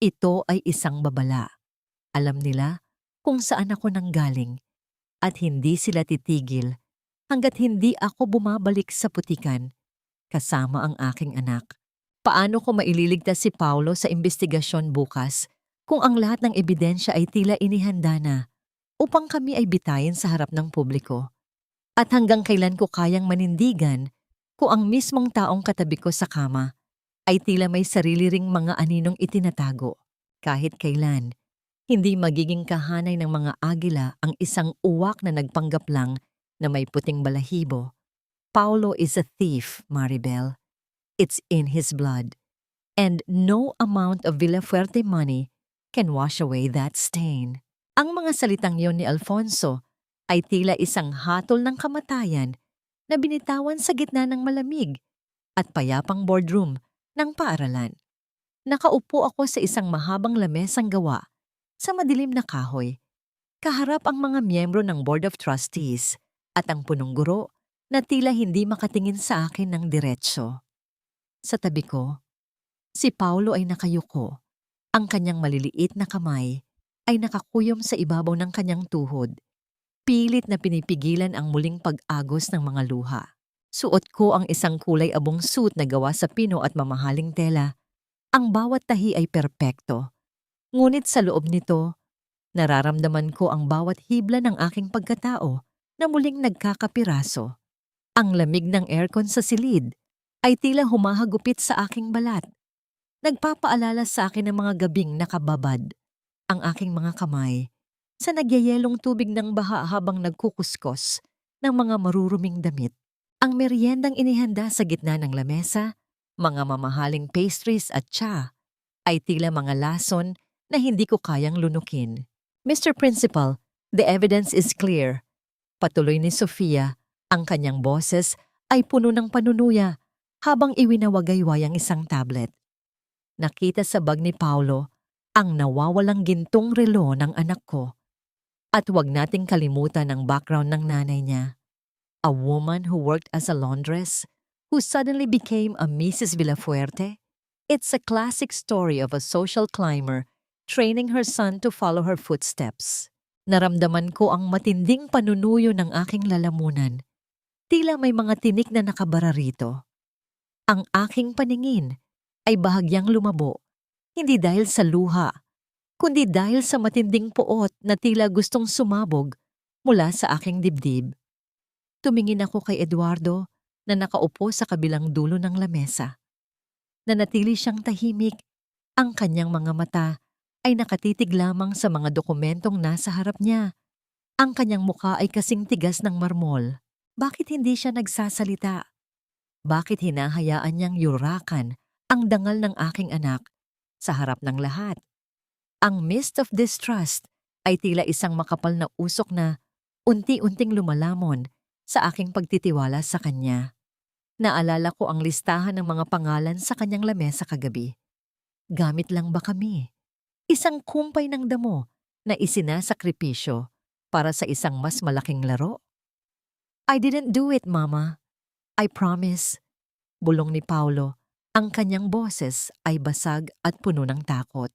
Ito ay isang babala. Alam nila kung saan ako nanggaling at hindi sila titigil hanggat hindi ako bumabalik sa putikan kasama ang aking anak. Paano ko maililigtas si Paulo sa investigasyon bukas kung ang lahat ng ebidensya ay tila inihanda na upang kami ay bitayin sa harap ng publiko? At hanggang kailan ko kayang manindigan kung ang mismong taong katabi ko sa kama ay tila may sarili ring mga aninong itinatago? Kahit kailan, hindi magiging kahanay ng mga agila ang isang uwak na nagpanggap lang na may puting balahibo. Paulo is a thief, Maribel. It's in his blood. And no amount of Villafuerte money can wash away that stain. Ang mga salitang yon ni Alfonso ay tila isang hatol ng kamatayan na binitawan sa gitna ng malamig at payapang boardroom ng paaralan. Nakaupo ako sa isang mahabang lamesang gawa sa madilim na kahoy. Kaharap ang mga miyembro ng Board of Trustees at ang punong guro na tila hindi makatingin sa akin ng diretso. Sa tabi ko, si Paulo ay nakayuko. Ang kanyang maliliit na kamay ay nakakuyom sa ibabaw ng kanyang tuhod. Pilit na pinipigilan ang muling pag-agos ng mga luha. Suot ko ang isang kulay abong suit na gawa sa pino at mamahaling tela. Ang bawat tahi ay perpekto. Ngunit sa loob nito, nararamdaman ko ang bawat hibla ng aking pagkatao na muling nagkakapiraso. Ang lamig ng aircon sa silid ay tila humahagupit sa aking balat. Nagpapaalala sa akin ng mga gabing nakababad ang aking mga kamay sa nagyayelong tubig ng baha habang nagkukuskos ng mga maruruming damit. Ang meriendang inihanda sa gitna ng lamesa, mga mamahaling pastries at tsa, ay tila mga lason na hindi ko kayang lunukin. Mr. Principal, the evidence is clear. Patuloy ni Sofia, ang kanyang boses ay puno ng panunuya habang iwinawagay-way ang isang tablet. Nakita sa bag ni Paulo ang nawawalang gintong relo ng anak ko. At huwag nating kalimutan ang background ng nanay niya. A woman who worked as a laundress, who suddenly became a Mrs. Villafuerte. It's a classic story of a social climber training her son to follow her footsteps. Naramdaman ko ang matinding panunuyo ng aking lalamunan. Tila may mga tinik na nakabara rito. Ang aking paningin ay bahagyang lumabo, hindi dahil sa luha, kundi dahil sa matinding puot na tila gustong sumabog mula sa aking dibdib. Tumingin ako kay Eduardo na nakaupo sa kabilang dulo ng lamesa. Nanatili siyang tahimik, ang kanyang mga mata ay nakatitig lamang sa mga dokumentong nasa harap niya. Ang kanyang mukha ay kasing tigas ng marmol. Bakit hindi siya nagsasalita? Bakit hinahayaan niyang yurakan ang dangal ng aking anak sa harap ng lahat? Ang mist of distrust ay tila isang makapal na usok na unti-unting lumalamon sa aking pagtitiwala sa kanya. Naalala ko ang listahan ng mga pangalan sa kanyang lamesa kagabi. Gamit lang ba kami? Isang kumpay ng damo na isinasakripisyo para sa isang mas malaking laro? I didn't do it, Mama. I promise. Bulong ni Paulo. Ang kanyang boses ay basag at puno ng takot.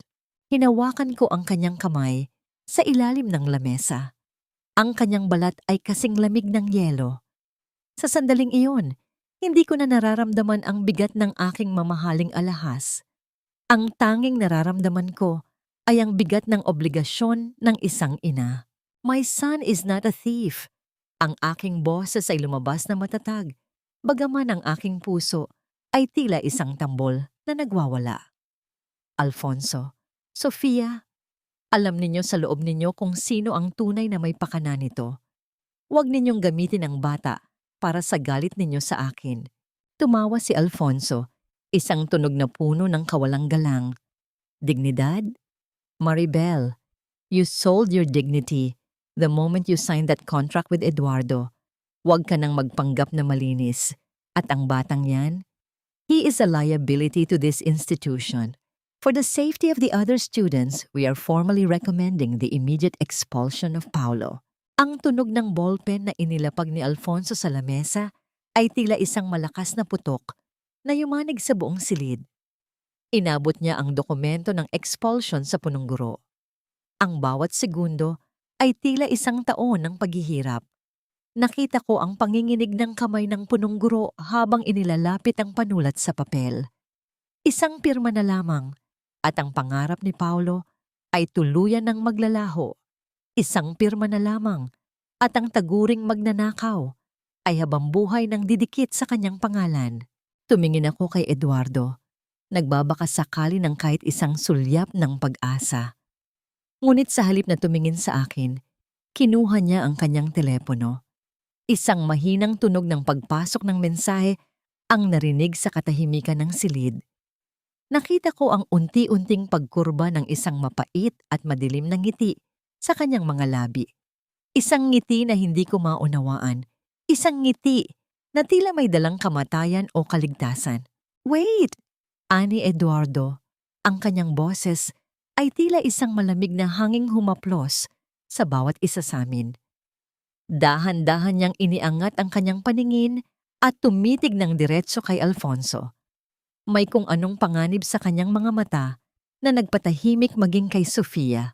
Hinawakan ko ang kanyang kamay sa ilalim ng lamesa. Ang kanyang balat ay kasing lamig ng yelo. Sa sandaling iyon, hindi ko na nararamdaman ang bigat ng aking mamahaling alahas. Ang tanging nararamdaman ko ay ang bigat ng obligasyon ng isang ina. My son is not a thief. Ang aking boses ay lumabas na matatag, bagaman ang aking puso ay tila isang tambol na nagwawala. Alfonso, Sofia, Alam ninyo sa loob ninyo kung sino ang tunay na may pakana nito. Huwag ninyong gamitin ang bata para sa galit ninyo sa akin. Tumawa si Alfonso, isang tunog na puno ng kawalang galang. Dignidad? Maribel, you sold your dignity the moment you signed that contract with Eduardo. Huwag ka nang magpanggap na malinis. At ang batang yan, he is a liability to this institution. For the safety of the other students, we are formally recommending the immediate expulsion of Paulo. Ang tunog ng ballpen na inilapag ni Alfonso sa lamesa ay tila isang malakas na putok na yumanig sa buong silid. Inabot niya ang dokumento ng expulsion sa punong guro. Ang bawat segundo ay tila isang taon ng paghihirap. Nakita ko ang panginginig ng kamay ng punong guro habang inilalapit ang panulat sa papel. Isang pirma na lamang at ang pangarap ni Paulo ay tuluyan ng maglalaho. Isang pirma na lamang at ang taguring magnanakaw ay habambuhay ng didikit sa kanyang pangalan. Tumingin ako kay Eduardo. Nagbabaka sakali ng kahit isang sulyap ng pag-asa. Ngunit sa halip na tumingin sa akin, kinuha niya ang kanyang telepono. Isang mahinang tunog ng pagpasok ng mensahe ang narinig sa katahimikan ng silid. Nakita ko ang unti-unting pagkurba ng isang mapait at madilim na ngiti sa kanyang mga labi. Isang ngiti na hindi ko maunawaan. Isang ngiti na tila may dalang kamatayan o kaligtasan. Wait! Ani Eduardo, ang kanyang boses ay tila isang malamig na hanging humaplos sa bawat isa sa amin. Dahan-dahan niyang iniangat ang kanyang paningin at tumitig ng diretso kay Alfonso. May kung anong panganib sa kanyang mga mata na nagpatahimik maging kay Sofia.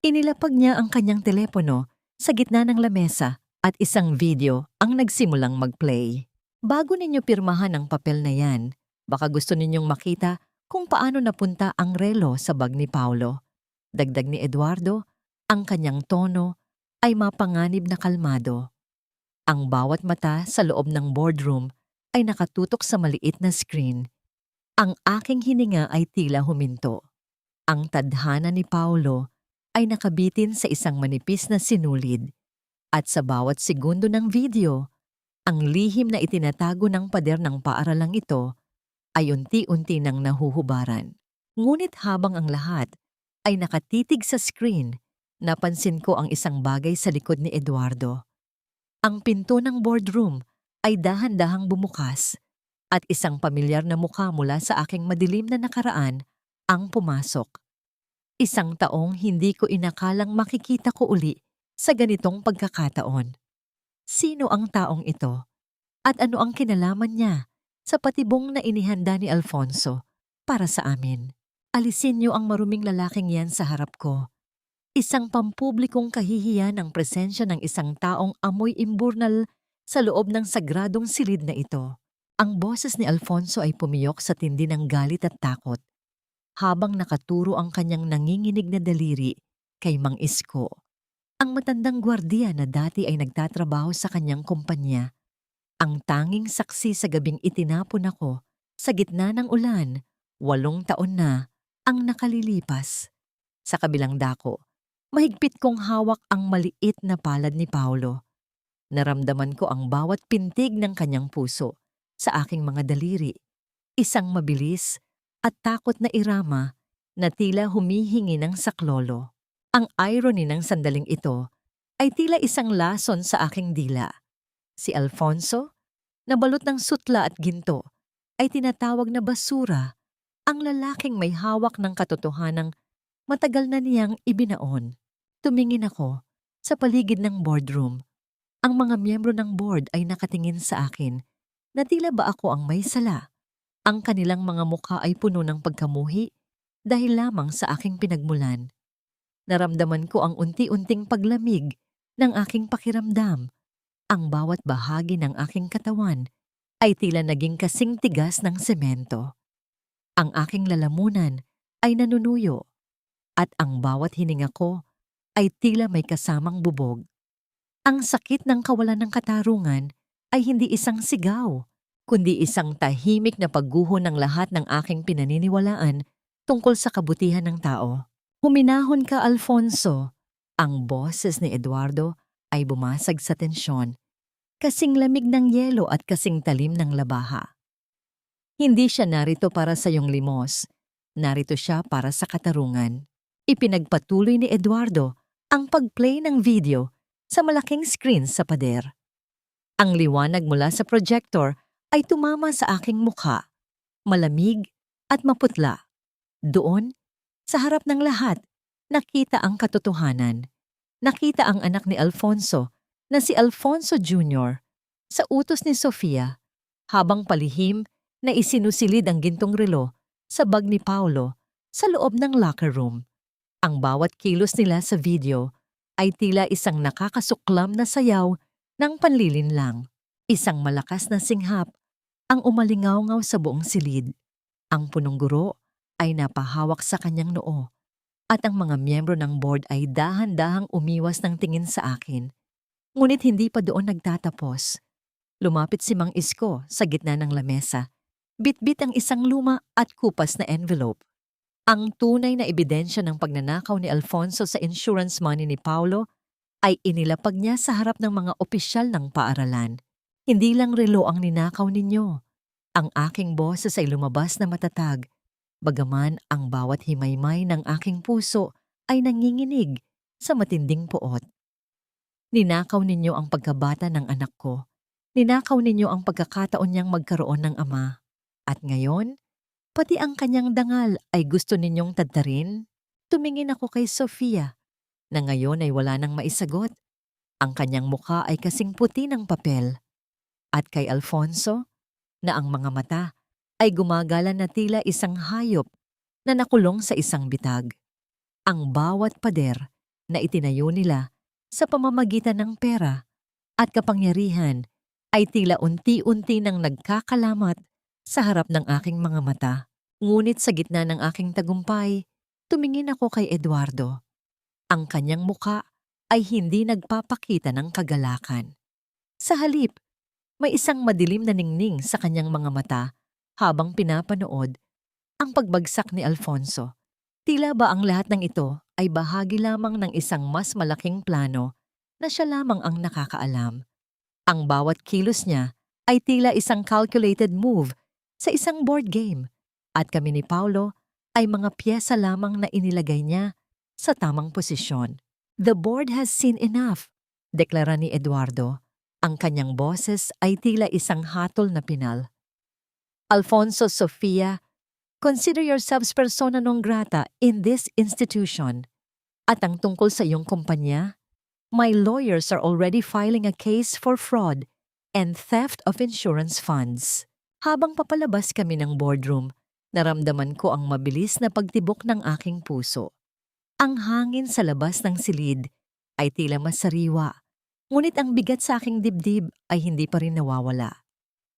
Inilapag niya ang kanyang telepono sa gitna ng lamesa at isang video ang nagsimulang mag-play. Bago ninyo pirmahan ang papel na yan, baka gusto ninyong makita kung paano napunta ang relo sa bag ni Paulo. Dagdag ni Eduardo, ang kanyang tono ay mapanganib na kalmado. Ang bawat mata sa loob ng boardroom ay nakatutok sa maliit na screen. Ang aking hininga ay tila huminto. Ang tadhana ni Paulo ay nakabitin sa isang manipis na sinulid. At sa bawat segundo ng video, ang lihim na itinatago ng pader ng paaralang ito ay unti-unti nang nahuhubaran. Ngunit habang ang lahat ay nakatitig sa screen, napansin ko ang isang bagay sa likod ni Eduardo. Ang pinto ng boardroom ay dahan-dahang bumukas at isang pamilyar na mukha mula sa aking madilim na nakaraan ang pumasok. Isang taong hindi ko inakalang makikita ko uli sa ganitong pagkakataon. Sino ang taong ito? At ano ang kinalaman niya sa patibong na inihanda ni Alfonso para sa amin? Alisin niyo ang maruming lalaking yan sa harap ko. Isang pampublikong kahihiyan ang presensya ng isang taong amoy imburnal sa loob ng sagradong silid na ito. Ang boses ni Alfonso ay pumiyok sa tindi ng galit at takot, habang nakaturo ang kanyang nanginginig na daliri kay Mang Isko, ang matandang gwardiya na dati ay nagtatrabaho sa kanyang kumpanya. Ang tanging saksi sa gabing itinapon ako sa gitna ng ulan, 8 taon na ang nakalilipas. Sa kabilang dako, mahigpit kong hawak ang maliit na palad ni Paulo. Naramdaman ko ang bawat pintig ng kanyang puso sa aking mga daliri. Isang mabilis at takot na irama na tila humihingi ng saklolo. Ang irony ng sandaling ito ay tila isang lason sa aking dila. Si Alfonso, na balot ng sutla at ginto, ay tinatawag na basura, ang lalaking may hawak ng katotohanang matagal na niyang ibinaon. Tumingin ako sa paligid ng boardroom. Ang mga miyembro ng board ay nakatingin sa akin na tila ba ako ang may sala. Ang kanilang mga mukha ay puno ng pagkamuhi dahil lamang sa aking pinagmulan. Naramdaman ko ang unti-unting paglamig ng aking pakiramdam. Ang bawat bahagi ng aking katawan ay tila naging kasing tigas ng semento. Ang aking lalamunan ay nanunuyo at ang bawat hininga ko ay tila may kasamang bubog. Ang sakit ng kawalan ng katarungan ay hindi isang sigaw, kundi isang tahimik na pagguho ng lahat ng aking pinaniniwalaan tungkol sa kabutihan ng tao. Huminahon ka, Alfonso. Ang boses ni Eduardo ay bumasag sa tensyon, kasing lamig ng yelo at kasing talim ng labaha. Hindi siya narito para sa iyong limos, narito siya para sa katarungan. Ipinagpatuloy ni Eduardo ang pag-play ng video sa malaking screen sa pader. Ang liwanag mula sa projector ay tumama sa aking mukha, malamig at maputla. Doon, sa harap ng lahat, nakita ang katotohanan. Nakita ang anak ni Alfonso na si Alfonso Jr. sa utos ni Sofia habang palihim na isinusilid ang gintong relo sa bag ni Paulo sa loob ng locker room. Ang bawat kilos nila sa video ay tila isang nakakasuklam na sayaw ng panlilinlang. Isang malakas na singhap ang umalingaw-ngaw sa buong silid. Ang punong guro ay napahawak sa kanyang noo at ang mga miyembro ng board ay dahan-dahang umiwas ng tingin sa akin. Ngunit hindi pa doon nagtatapos. Lumapit si Mang Isko sa gitna ng lamesa. Bitbit ang isang luma at kupas na envelope. Ang tunay na ebidensya ng pagnanakaw ni Alfonso sa insurance money ni Paulo ay inilapag niya sa harap ng mga opisyal ng paaralan. Hindi lang relo ang ninakaw ninyo. Ang aking boses ay lumabas na matatag, bagaman ang bawat himaymay ng aking puso ay nanginginig sa matinding puot. Ninakaw ninyo ang pagkabata ng anak ko. Ninakaw ninyo ang pagkakataon niyang magkaroon ng ama. At ngayon, pati ang kanyang dangal ay gusto ninyong tadtarin? Tumingin ako kay Sofia, na ngayon ay wala nang maisagot. Ang kanyang mukha ay kasing puti ng papel. At kay Alfonso, na ang mga mata ay gumagala na tila isang hayop na nakulong sa isang bitag. Ang bawat pader na itinayo nila sa pamamagitan ng pera at kapangyarihan ay tila unti-unti nang nagkakalamat sa harap ng aking mga mata. Ngunit sa gitna ng aking tagumpay, tumingin ako kay Eduardo. Ang kanyang muka ay hindi nagpapakita ng kagalakan. Sa halip, may isang madilim na ningning sa kanyang mga mata habang pinapanood ang pagbagsak ni Alfonso. Tila ba ang lahat ng ito ay bahagi lamang ng isang mas malaking plano na siya lamang ang nakakaalam. Ang bawat kilos niya ay tila isang calculated move sa isang board game at kami ni Paulo ay mga piyesa lamang na inilagay niya sa tamang posisyon. The board has seen enough, deklara ni Eduardo. Ang kanyang boses ay tila isang hatol na pinal. Alfonso, Sofia, consider yourselves persona non grata in this institution. At ang tungkol sa iyong kumpanya, my lawyers are already filing a case for fraud and theft of insurance funds. Habang papalabas kami ng boardroom, naramdaman ko ang mabilis na pagtibok ng aking puso. Ang hangin sa labas ng silid ay tila masariwa, ngunit ang bigat sa aking dibdib ay hindi pa rin nawawala.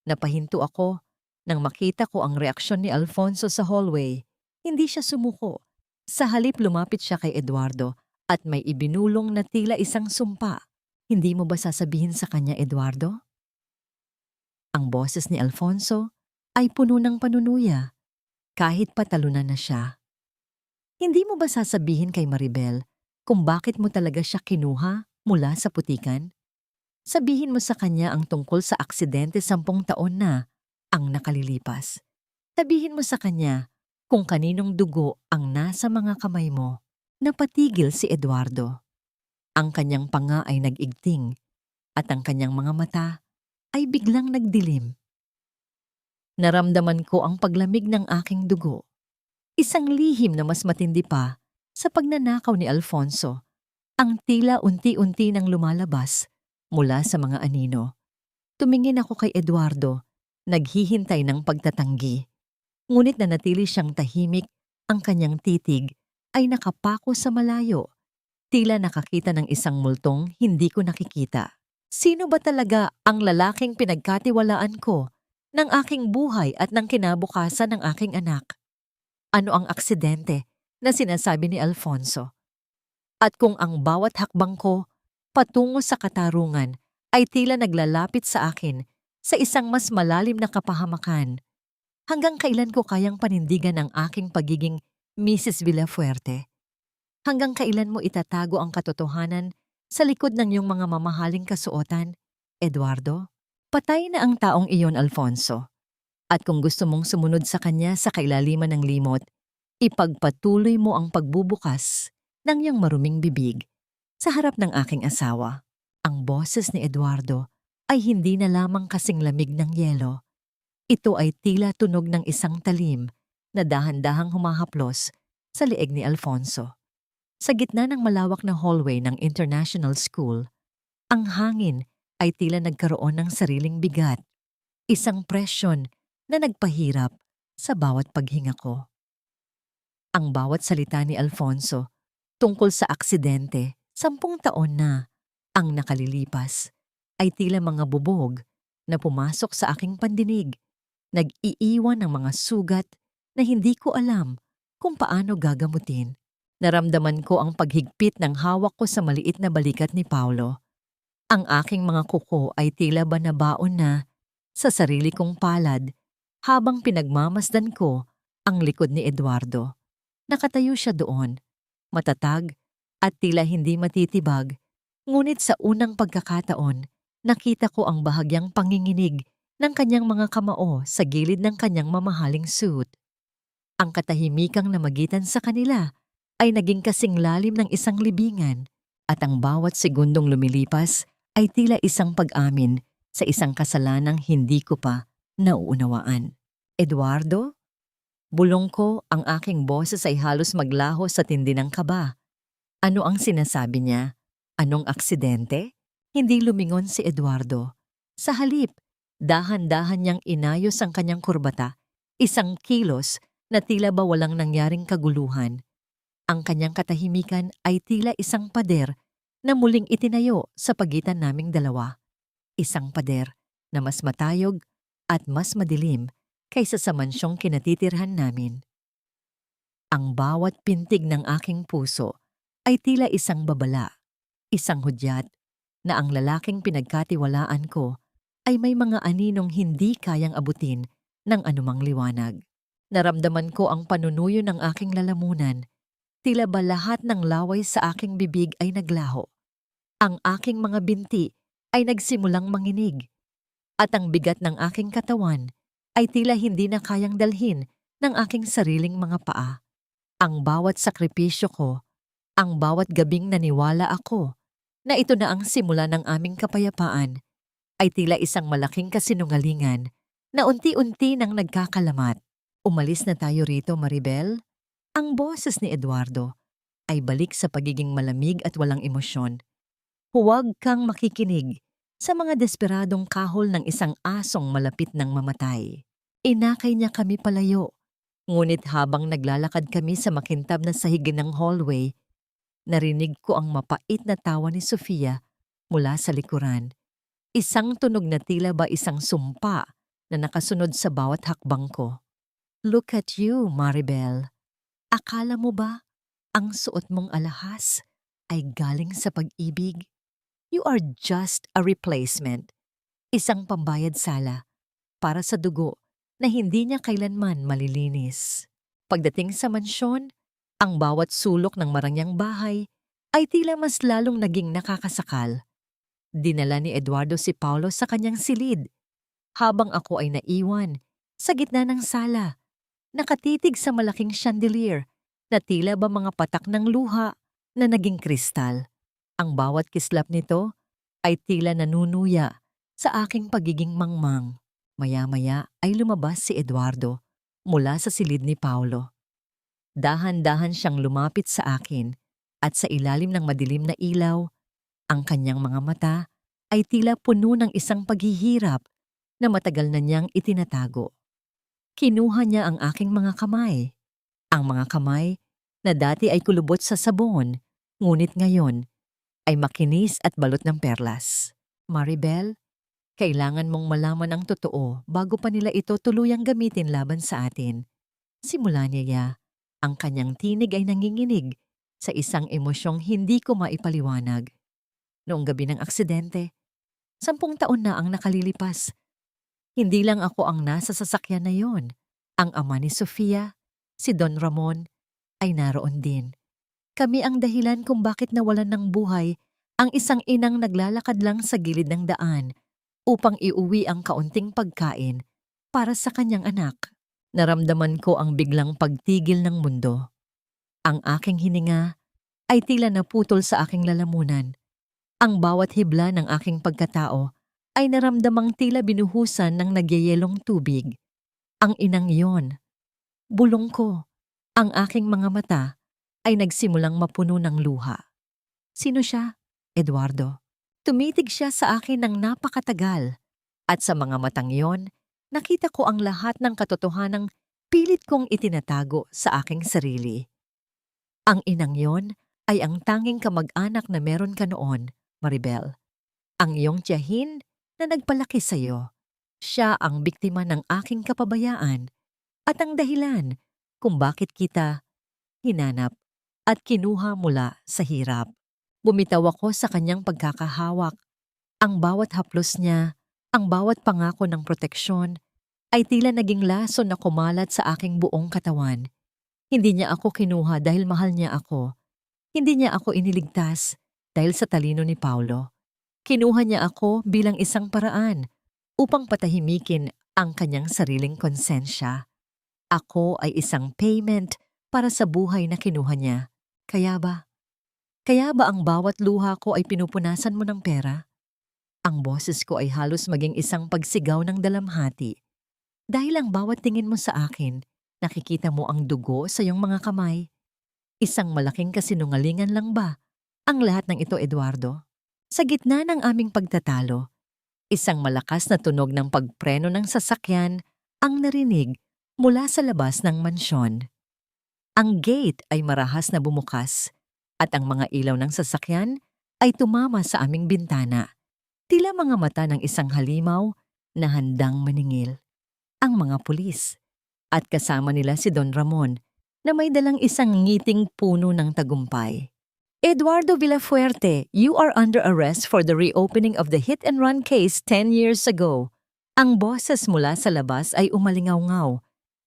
Napahinto ako nang makita ko ang reaksyon ni Alfonso sa hallway. Hindi siya sumuko. Sa halip lumapit siya kay Eduardo at may ibinulong na tila isang sumpa. Hindi mo ba sasabihin sa kanya, Eduardo? Ang boses ni Alfonso ay puno ng panunuya, kahit patalunan na siya. Hindi mo ba sasabihin kay Maribel kung bakit mo talaga siya kinuha mula sa putikan? Sabihin mo sa kanya ang tungkol sa aksidente 10 taon na ang nakalilipas. Sabihin mo sa kanya kung kaninong dugo ang nasa mga kamay mo. Napatigil si Eduardo. Ang kanyang panga ay nag-igting at ang kanyang mga mata ay biglang nagdilim. Naramdaman ko ang paglamig ng aking dugo. Isang lihim na mas matindi pa sa pagnanakaw ni Alfonso. Ang tila unti-unti nang lumalabas mula sa mga anino. Tumingin ako kay Eduardo, naghihintay ng pagtatanggi. Ngunit nanatili siyang tahimik, ang kanyang titig ay nakapako sa malayo. Tila nakakita ng isang multong hindi ko nakikita. Sino ba talaga ang lalaking pinagkatiwalaan ko ng aking buhay at ng kinabukasan ng aking anak? Ano ang aksidente na sinasabi ni Alfonso? At kung ang bawat hakbang ko patungo sa katarungan ay tila naglalapit sa akin sa isang mas malalim na kapahamakan, hanggang kailan ko kayang panindigan ang aking pagiging Mrs. Villafuerte? Hanggang kailan mo itatago ang katotohanan sa likod ng iyong mga mamahaling kasuotan, Eduardo? Patay na ang taong iyon, Alfonso. At kung gusto mong sumunod sa kanya sa kailaliman ng limot, ipagpatuloy mo ang pagbubukas ng iyong maruming bibig sa harap ng aking asawa. Ang boses ni Eduardo ay hindi na lamang kasing lamig ng yelo. Ito ay tila tunog ng isang talim na dahan-dahang humahaplos sa leeg ni Alfonso. Sa gitna ng malawak na hallway ng International School, ang hangin ay tila nagkaroon ng sariling bigat, isang presyon na nagpahirap sa bawat paghinga ko. Ang bawat salita ni Alfonso tungkol sa aksidente 10 taon na ang nakalilipas ay tila mga bubog na pumasok sa aking pandinig, nag-iiwan ng mga sugat na hindi ko alam kung paano gagamutin. Naramdaman ko ang paghigpit ng hawak ko sa maliit na balikat ni Paulo. Ang aking mga kuko ay tila ba nabaon na sa sarili kong palad habang pinagmamasdan ko ang likod ni Eduardo. Nakatayo siya doon, matatag at tila hindi matitibag, ngunit sa unang pagkakataon, nakita ko ang bahagyang panginginig ng kanyang mga kamao sa gilid ng kanyang mamahaling suit. Ang katahimikang namagitan sa kanila ay naging kasing lalim ng isang libingan at ang bawat segundong lumilipas ay tila isang pag-amin sa isang kasalanang hindi ko pa nauunawaan. Eduardo? Bulong ko, ang aking boses ay halos maglaho sa tindi ng kaba. Ano ang sinasabi niya? Anong aksidente? Hindi lumingon si Eduardo. Sa halip, dahan-dahan niyang inayos ang kanyang kurbata, isang kilos na tila ba walang nangyaring kaguluhan. Ang kanyang katahimikan ay tila isang pader na muling itinayo sa pagitan naming dalawa. Isang pader na mas matayog at mas madilim kaysa sa mansyong kinatitirhan namin. Ang bawat pintig ng aking puso ay tila isang babala, isang hudyat na ang lalaking pinagkatiwalaan ko ay may mga aninong hindi kayang abutin ng anumang liwanag. Naramdaman ko ang panunuyo ng aking lalamunan. Tila ba lahat ng laway sa aking bibig ay naglaho. Ang aking mga binti ay nagsimulang manginig. At ang bigat ng aking katawan ay tila hindi na kayang dalhin ng aking sariling mga paa. Ang bawat sakripisyo ko, ang bawat gabing naniwala ako na ito na ang simula ng aming kapayapaan, ay tila isang malaking kasinungalingan na unti-unti nang nagkakalamat. Umalis na tayo rito, Maribel. Ang boses ni Eduardo ay balik sa pagiging malamig at walang emosyon. Huwag kang makikinig sa mga desperadong kahol ng isang asong malapit ng mamatay. Inakay niya kami palayo. Ngunit habang naglalakad kami sa makintab na sahig ng hallway, narinig ko ang mapait na tawa ni Sofia mula sa likuran. Isang tunog na tila ba isang sumpa na nakasunod sa bawat hakbang ko. Look at you, Maribel. Akala mo ba ang suot mong alahas ay galing sa pag-ibig? You are just a replacement. Isang pambayad sala para sa dugo na hindi niya kailanman malilinis. Pagdating sa mansyon, ang bawat sulok ng marangyang bahay ay tila mas lalong naging nakakasakal. Dinala ni Eduardo si Paulo sa kanyang silid, habang ako ay naiwan sa gitna ng sala, nakatitig sa malaking chandelier na tila ba mga patak ng luha na naging kristal. Ang bawat kislap nito ay tila nanunuya sa aking pagiging mangmang. Maya-maya ay lumabas si Eduardo mula sa silid ni Paulo. Dahan-dahan siyang lumapit sa akin at sa ilalim ng madilim na ilaw, ang kanyang mga mata ay tila puno ng isang paghihirap na matagal na niyang itinatago. Kinuha niya ang aking mga kamay. Ang mga kamay na dati ay kulubot sa sabon, ngunit ngayon ay makinis at balot ng perlas. Maribel, kailangan mong malaman ang totoo bago pa nila ito tuluyang gamitin laban sa atin. Simula niya, ang kanyang tinig ay nanginginig sa isang emosyong hindi ko maipaliwanag. Noong gabi ng aksidente, 10 taon na ang nakalilipas. Hindi lang ako ang nasa sasakyan na yon. Ang ama ni Sofia, si Don Ramon, ay naroon din. Kami ang dahilan kung bakit nawalan ng buhay ang isang inang naglalakad lang sa gilid ng daan upang iuwi ang kaunting pagkain para sa kanyang anak. Naramdaman ko ang biglang pagtigil ng mundo. Ang aking hininga ay tila naputol sa aking lalamunan. Ang bawat hibla ng aking pagkatao ay naramdamang tila binuhusan ng nagyayelong tubig. Ang inang iyon, bulong ko, ang aking mga mata ay nagsimulang mapuno ng luha. Sino siya? Eduardo. Tumitig siya sa akin ng napakatagal at sa mga matang iyon, nakita ko ang lahat ng katotohanang pilit kong itinatago sa aking sarili. Ang inang iyon ay ang tanging kamag-anak na meron ka noon, Maribel. Ang iyong tiyahin na nagpalaki sa iyo. Siya ang biktima ng aking kapabayaan at ang dahilan kung bakit kita hinanap at kinuha mula sa hirap. Bumitaw ako sa kanyang pagkakahawak. Ang bawat haplos niya, ang bawat pangako ng proteksyon, ay tila naging laso na kumalat sa aking buong katawan. Hindi niya ako kinuha dahil mahal niya ako. Hindi niya ako iniligtas dahil sa talino ni Paulo. Kinuha niya ako bilang isang paraan upang patahimikin ang kanyang sariling konsensya. Ako ay isang payment para sa buhay na kinuha niya. Kaya ba? Kaya ba ang bawat luha ko ay pinupunasan mo ng pera? Ang boses ko ay halos maging isang pagsigaw ng dalamhati. Dahil ang bawat tingin mo sa akin, nakikita mo ang dugo sa iyong mga kamay. Isang malaking kasinungalingan lang ba ang lahat ng ito, Eduardo? Sa gitna ng aming pagtatalo, isang malakas na tunog ng pagpreno ng sasakyan ang narinig mula sa labas ng mansyon. Ang gate ay marahas na bumukas at ang mga ilaw ng sasakyan ay tumama sa aming bintana. Tila mga mata ng isang halimaw na handang maningil. Ang mga pulis at kasama nila si Don Ramon na may dalang isang ngiting puno ng tagumpay. Eduardo Villafuerte, you are under arrest for the reopening of the hit-and-run case 10 years ago. Ang boses mula sa labas ay umalingaw-ngaw,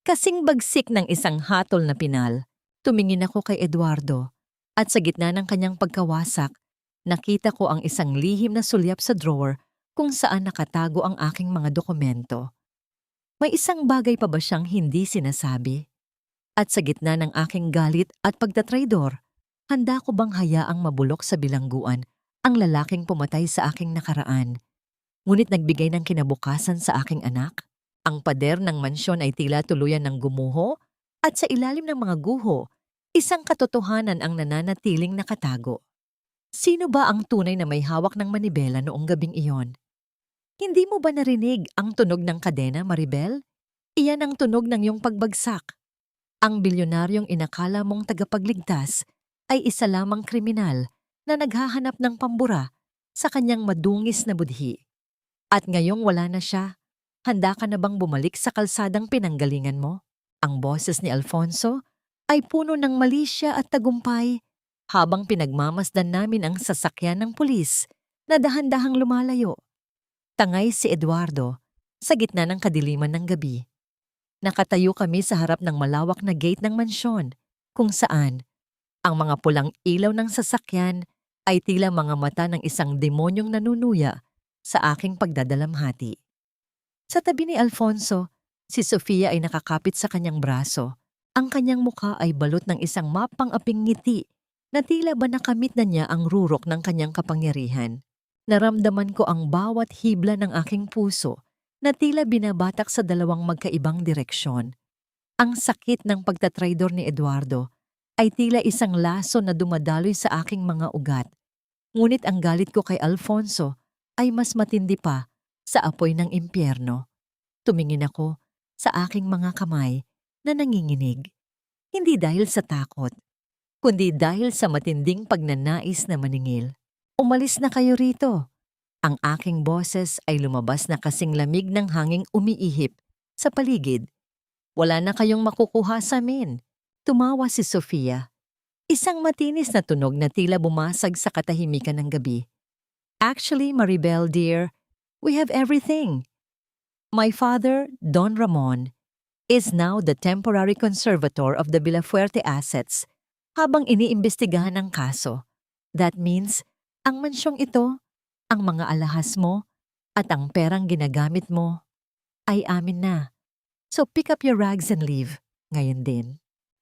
kasing bagsik ng isang hatol na pinal. Tumingin ako kay Eduardo at sa gitna ng kanyang pagkawasak, nakita ko ang isang lihim na sulyap sa drawer kung saan nakatago ang aking mga dokumento. May isang bagay pa ba siyang hindi sinasabi? At sa gitna ng aking galit at pagtatraidor, handa ko bang hayaang mabulok sa bilangguan ang lalaking pumatay sa aking nakaraan, ngunit nagbigay ng kinabukasan sa aking anak? Ang pader ng mansyon ay tila tuluyan ng gumuho at sa ilalim ng mga guho, isang katotohanan ang nananatiling nakatago. Sino ba ang tunay na may hawak ng manibela noong gabing iyon? Hindi mo ba narinig ang tunog ng kadena, Maribel? Iyan ang tunog ng iyong pagbagsak. Ang bilyonaryong inakala mong tagapagligtas ay isa lamang kriminal na naghahanap ng pambura sa kanyang madungis na budhi. At ngayong wala na siya, handa ka na bang bumalik sa kalsadang pinanggalingan mo? Ang boses ni Alfonso ay puno ng malisya at tagumpay habang pinagmamasdan namin ang sasakyan ng pulis na dahan-dahang lumalayo. Tangay si Eduardo sa gitna ng kadiliman ng gabi. Nakatayo kami sa harap ng malawak na gate ng mansyon kung saan ang mga pulang ilaw ng sasakyan ay tila mga mata ng isang demonyong nanunuya sa aking pagdadalamhati. Sa tabi ni Alfonso, si Sofia ay nakakapit sa kanyang braso. Ang kanyang mukha ay balot ng isang mapang-aping ngiti na tila ba nakamit na niya ang rurok ng kanyang kapangyarihan. Naramdaman ko ang bawat hibla ng aking puso na tila binabatak sa dalawang magkaibang direksyon. Ang sakit ng pagtatraidor ni Eduardo ay tila isang laso na dumadaloy sa aking mga ugat. Ngunit ang galit ko kay Alfonso ay mas matindi pa sa apoy ng impyerno. Tumingin ako sa aking mga kamay na nanginginig. Hindi dahil sa takot, kundi dahil sa matinding pagnanais na maningil. Umalis na kayo rito. Ang aking boses ay lumabas na kasing lamig ng hanging umiihip sa paligid. Wala na kayong makukuha sa amin. Tumawa si Sofia. Isang matinis na tunog na tila bumasag sa katahimikan ng gabi. Actually, Maribel dear, we have everything. My father, Don Ramon, is now the temporary conservator of the Villafuerte assets habang iniimbestigahan ang kaso. That means, ang mansyong ito, ang mga alahas mo, at ang perang ginagamit mo ay amin na. So pick up your rags and leave. Ngayon din,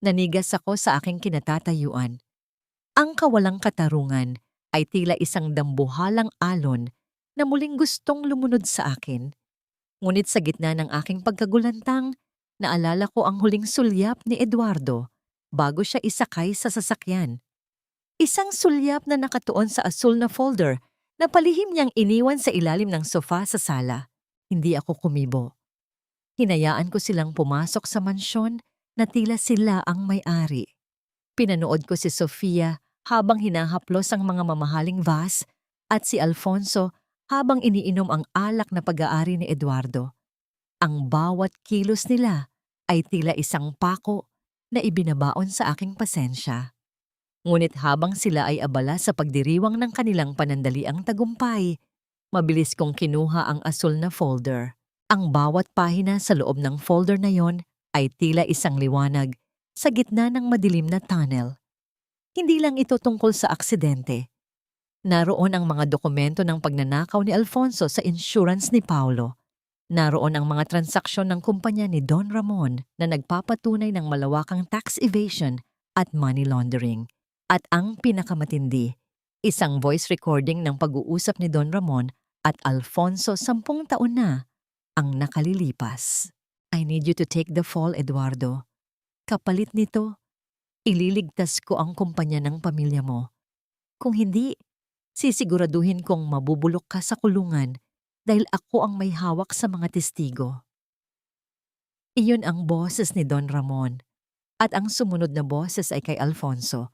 nanigas ako sa aking kinatatayuan. Ang kawalang katarungan ay tila isang dambuhalang alon na muling gustong lumunod sa akin. Ngunit sa gitna ng aking pagkagulantang, naalala ko ang huling sulyap ni Eduardo bago siya isakay sa sasakyan. Isang sulyap na nakatuon sa asul na folder na palihim niyang iniwan sa ilalim ng sofa sa sala. Hindi ako kumibo. Hinayaan ko silang pumasok sa mansyon na tila sila ang may-ari. Pinanood ko si Sofia habang hinahaplos ang mga mamahaling vase at si Alfonso habang iniinom ang alak na pag-aari ni Eduardo. Ang bawat kilos nila ay tila isang pako na ibinabaon sa aking pasensya. Ngunit habang sila ay abala sa pagdiriwang ng kanilang panandaliang tagumpay, mabilis kong kinuha ang asul na folder. Ang bawat pahina sa loob ng folder na yon ay tila isang liwanag sa gitna ng madilim na tunnel. Hindi lang ito tungkol sa aksidente. Naroon ang mga dokumento ng pagnanakaw ni Alfonso sa insurance ni Paulo. Naroon ang mga transaksyon ng kumpanya ni Don Ramon na nagpapatunay ng malawakang tax evasion at money laundering. At ang pinakamatindi, isang voice recording ng pag-uusap ni Don Ramon at Alfonso 10 taon na ang nakalilipas. I need you to take the fall, Eduardo. Kapalit nito, ililigtas ko ang kumpanya ng pamilya mo. Kung hindi, sisiguraduhin kong mabubulok ka sa kulungan dahil ako ang may hawak sa mga testigo. Iyon ang boses ni Don Ramon at ang sumunod na boses ay kay Alfonso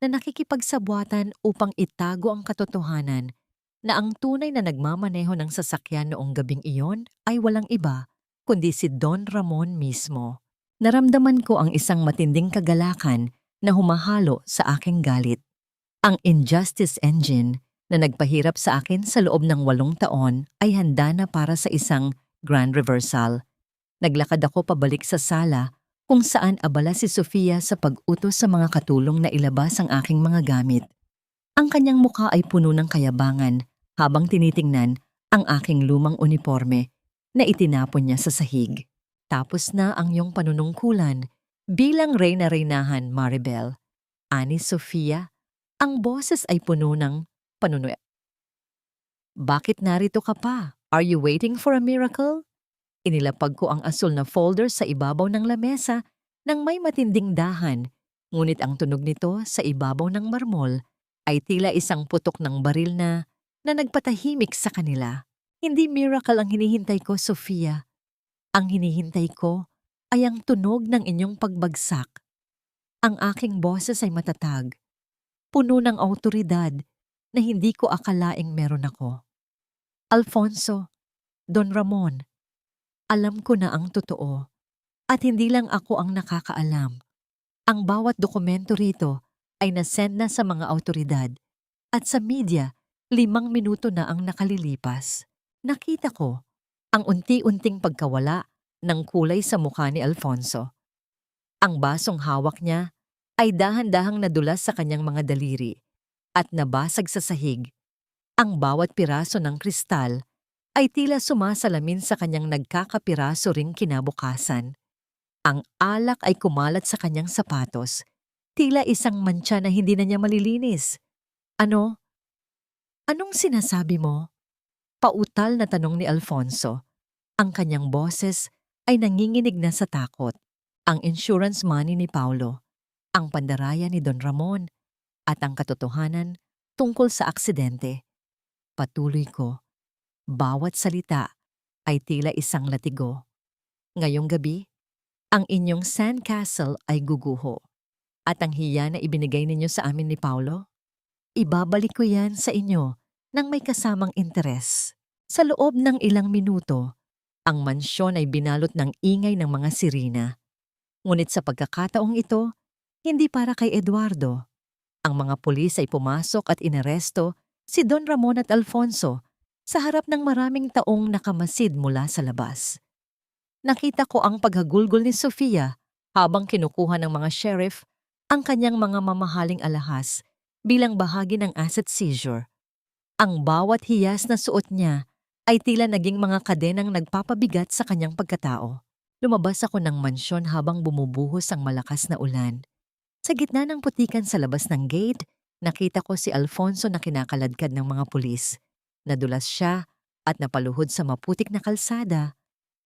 na nakikipagsabwatan upang itago ang katotohanan na ang tunay na nagmamaneho ng sasakyan noong gabing iyon ay walang iba kundi si Don Ramon mismo. Naramdaman ko ang isang matinding kagalakan na humahalo sa aking galit. Ang injustice engine na nagpahirap sa akin sa loob ng 8 taon ay handa na para sa isang grand reversal. Naglakad ako pabalik sa sala kung saan abala si Sofia sa pag-utos sa mga katulong na ilabas ang aking mga gamit. Ang kanyang mukha ay puno ng kayabangan habang tinitingnan ang aking lumang uniforme na itinapon niya sa sahig. Tapos na ang iyong panunungkulan bilang reyna-reynahan, Maribel. Ani Sofia, ang boses ay puno ng panunuya. Bakit narito ka pa? Are you waiting for a miracle? Inilapag ko ang asul na folder sa ibabaw ng lamesa nang may matinding dahan, ngunit ang tunog nito sa ibabaw ng marmol ay tila isang putok ng baril na nagpatahimik sa kanila. Hindi miracle ang hinihintay ko, Sofia. Ang hinihintay ko ay ang tunog ng inyong pagbagsak. Ang aking boses ay matatag, puno ng awtoridad na hindi ko akalaing meron ako. Alfonso, Don Ramon, alam ko na ang totoo at hindi lang ako ang nakakaalam. Ang bawat dokumento rito ay nasend na sa mga awtoridad at sa media 5 minuto na ang nakalilipas. Nakita ko ang unti-unting pagkawala ng kulay sa mukha ni Alfonso. Ang basong hawak niya ay dahan-dahang nadulas sa kanyang mga daliri at nabasag sa sahig. Ang bawat piraso ng kristal ay tila sumasalamin sa kanyang nagkakapiraso ring kinabukasan. Ang alak ay kumalat sa kanyang sapatos, tila isang mantsa na hindi na niya malilinis. Ano? Anong sinasabi mo? Pautal na tanong ni Alfonso. Ang kanyang boses ay nanginginig na sa takot. Ang insurance money ni Paulo, ang pandaraya ni Don Ramon, at ang katotohanan tungkol sa aksidente. Patuloy ko. Bawat salita ay tila isang latigo. Ngayong gabi, ang inyong sandcastle ay guguho. At ang hiya na ibinigay ninyo sa amin ni Paulo, ibabalik ko yan sa inyo nang may kasamang interes. Sa loob ng ilang minuto, ang mansyon ay binalot ng ingay ng mga sirena. Ngunit sa pagkakataong ito, hindi para kay Eduardo. Ang mga pulis ay pumasok at inaresto si Don Ramon at Alfonso sa harap ng maraming taong nakamasid mula sa labas. Nakita ko ang paghagulgol ni Sofia habang kinukuha ng mga sheriff ang kanyang mga mamahaling alahas bilang bahagi ng asset seizure. Ang bawat hiyas na suot niya ay tila naging mga kadenang nagpapabigat sa kanyang pagkatao. Lumabas ako ng mansyon habang bumubuhos ang malakas na ulan. Sa gitna ng putikan sa labas ng gate, nakita ko si Alfonso na kinakaladkad ng mga pulis. Nadulas siya at napaluhod sa maputik na kalsada.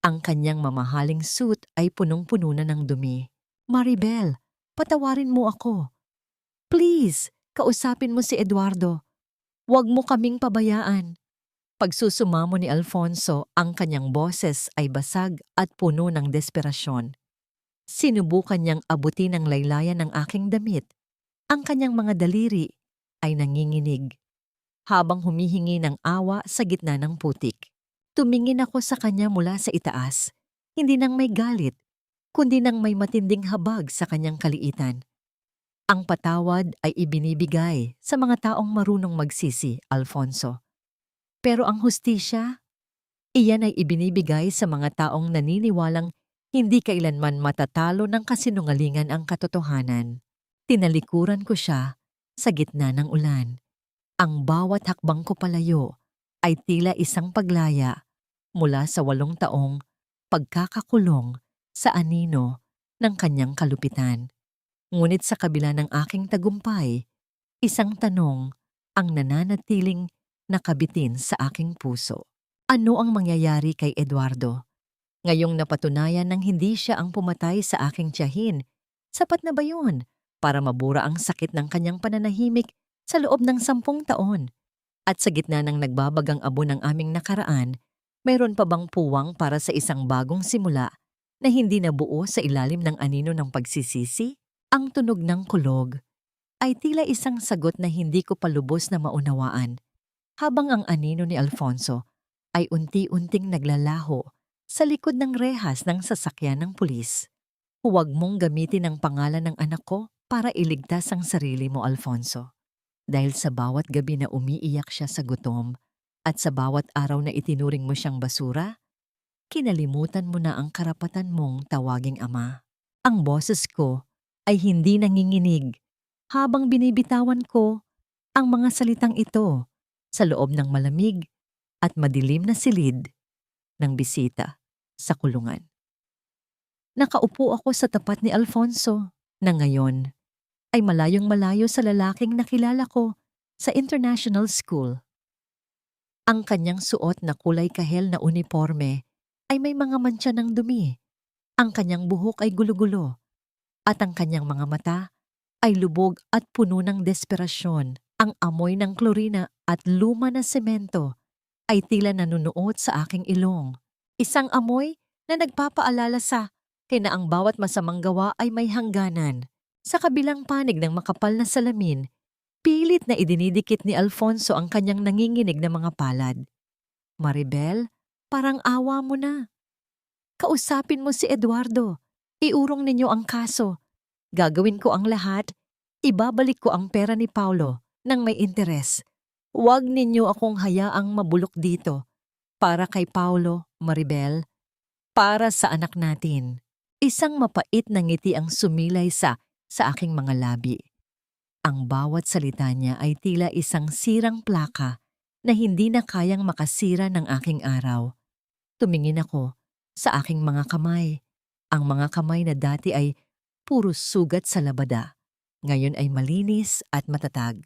Ang kanyang mamahaling suit ay punong-puno na ng dumi. "Maribel, patawarin mo ako. Please, kausapin mo si Eduardo. Huwag mo kaming pabayaan." Pagsusumamo ni Alfonso, ang kanyang boses ay basag at puno ng desperasyon. Sinubukan niyang abutin ang laylayan ng aking damit. Ang kanyang mga daliri ay nanginginig habang humihingi ng awa sa gitna ng putik. Tumingin ako sa kanya mula sa itaas, hindi nang may galit, kundi nang may matinding habag sa kanyang kaliitan. Ang patawad ay ibinibigay sa mga taong marunong magsisi, Alfonso. Pero ang hustisya, iyan ay ibinibigay sa mga taong naniniwalang hindi kailanman matatalo ng kasinungalingan ang katotohanan. Tinalikuran ko siya sa gitna ng ulan. Ang bawat hakbang ko palayo ay tila isang paglaya mula sa 8 taong pagkakakulong sa anino ng kanyang kalupitan. Ngunit sa kabila ng aking tagumpay, isang tanong ang nananatiling nakabitin sa aking puso. Ano ang mangyayari kay Eduardo? Ngayong napatunayan ng hindi siya ang pumatay sa aking tiyahin, sapat na ba yun para mabura ang sakit ng kanyang pananahimik sa loob ng 10 taon? At sa gitna ng nagbabagang abo ng aming nakaraan, mayroon pa bang puwang para sa isang bagong simula na hindi nabuo sa ilalim ng anino ng pagsisisi? Ang tunog ng kulog ay tila isang sagot na hindi ko pa lubos na maunawaan, habang ang anino ni Alfonso ay unti-unting naglalaho sa likod ng rehas ng sasakyan ng pulis. "Huwag mong gamitin ang pangalan ng anak ko para iligtas ang sarili mo, Alfonso. Dahil sa bawat gabi na umiiyak siya sa gutom at sa bawat araw na itinuring mo siyang basura, kinalimutan mo na ang karapatan mong tawaging ama." Ang boses ko ay hindi nanginginig habang binibitawan ko ang mga salitang ito sa loob ng malamig at madilim na silid ng bisita sa kulungan. Nakaupo ako sa tapat ni Alfonso na ngayon ay malayong malayo sa lalaking nakilala ko sa international school. Ang kanyang suot na kulay kahel na uniforme ay may mga mantsa ng dumi. Ang kanyang buhok ay gulo-gulo at ang kanyang mga mata ay lubog at puno ng desperasyon. Ang amoy ng klorina at luma na semento ay tila nanunuot sa aking ilong. Isang amoy na nagpapaalala sa na ang bawat masamang gawa ay may hangganan. Sa kabilang panig ng makapal na salamin, pilit na idinidikit ni Alfonso ang kanyang nanginginig na mga palad. "Maribel, parang awa mo na. Kausapin mo si Eduardo. Iurong ninyo ang kaso. Gagawin ko ang lahat. Ibabalik ko ang pera ni Paulo nang may interes. Huwag ninyo akong hayaang mabulok dito. Para kay Paulo, Maribel. Para sa anak natin." Isang mapait na ngiti ang sumilay sa aking mga labi. Ang bawat salita niya ay tila isang sirang plaka na hindi na kayang makasira ng aking araw. Tumingin ako sa aking mga kamay. Ang mga kamay na dati ay puro sugat sa labada, ngayon ay malinis at matatag.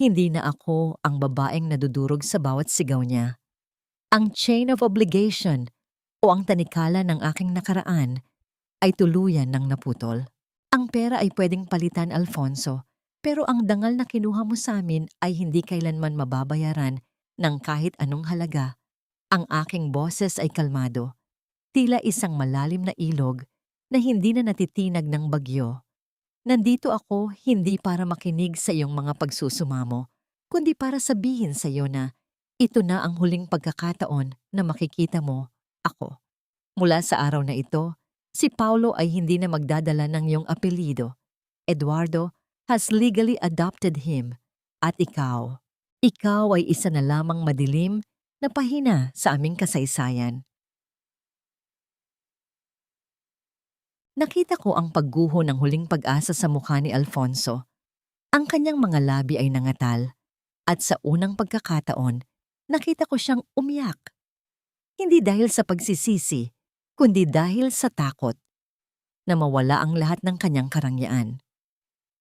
Hindi na ako ang babaeng nadudurog sa bawat sigaw niya. Ang chain of obligation o ang tanikala ng aking nakaraan ay tuluyan ng naputol. Ang pera ay pwedeng palitan, Alfonso, pero ang dangal na kinuha mo sa amin ay hindi kailanman mababayaran ng kahit anong halaga. Ang aking boses ay kalmado, tila isang malalim na ilog na hindi na natitinag ng bagyo. Nandito ako hindi para makinig sa iyong mga pagsusumamo, kundi para sabihin sa iyo na ito na ang huling pagkakataon na makikita mo ako. Mula sa araw na ito, si Paulo ay hindi na magdadala ng iyong apelyido. Eduardo has legally adopted him. At ikaw ay isa na lamang madilim na pahina sa aming kasaysayan. Nakita ko ang pagguho ng huling pag-asa sa mukha ni Alfonso. Ang kanyang mga labi ay nangatal at sa unang pagkakataon, nakita ko siyang umiyak. Hindi dahil sa pagsisisi, kundi dahil sa takot na mawala ang lahat ng kanyang karangyaan.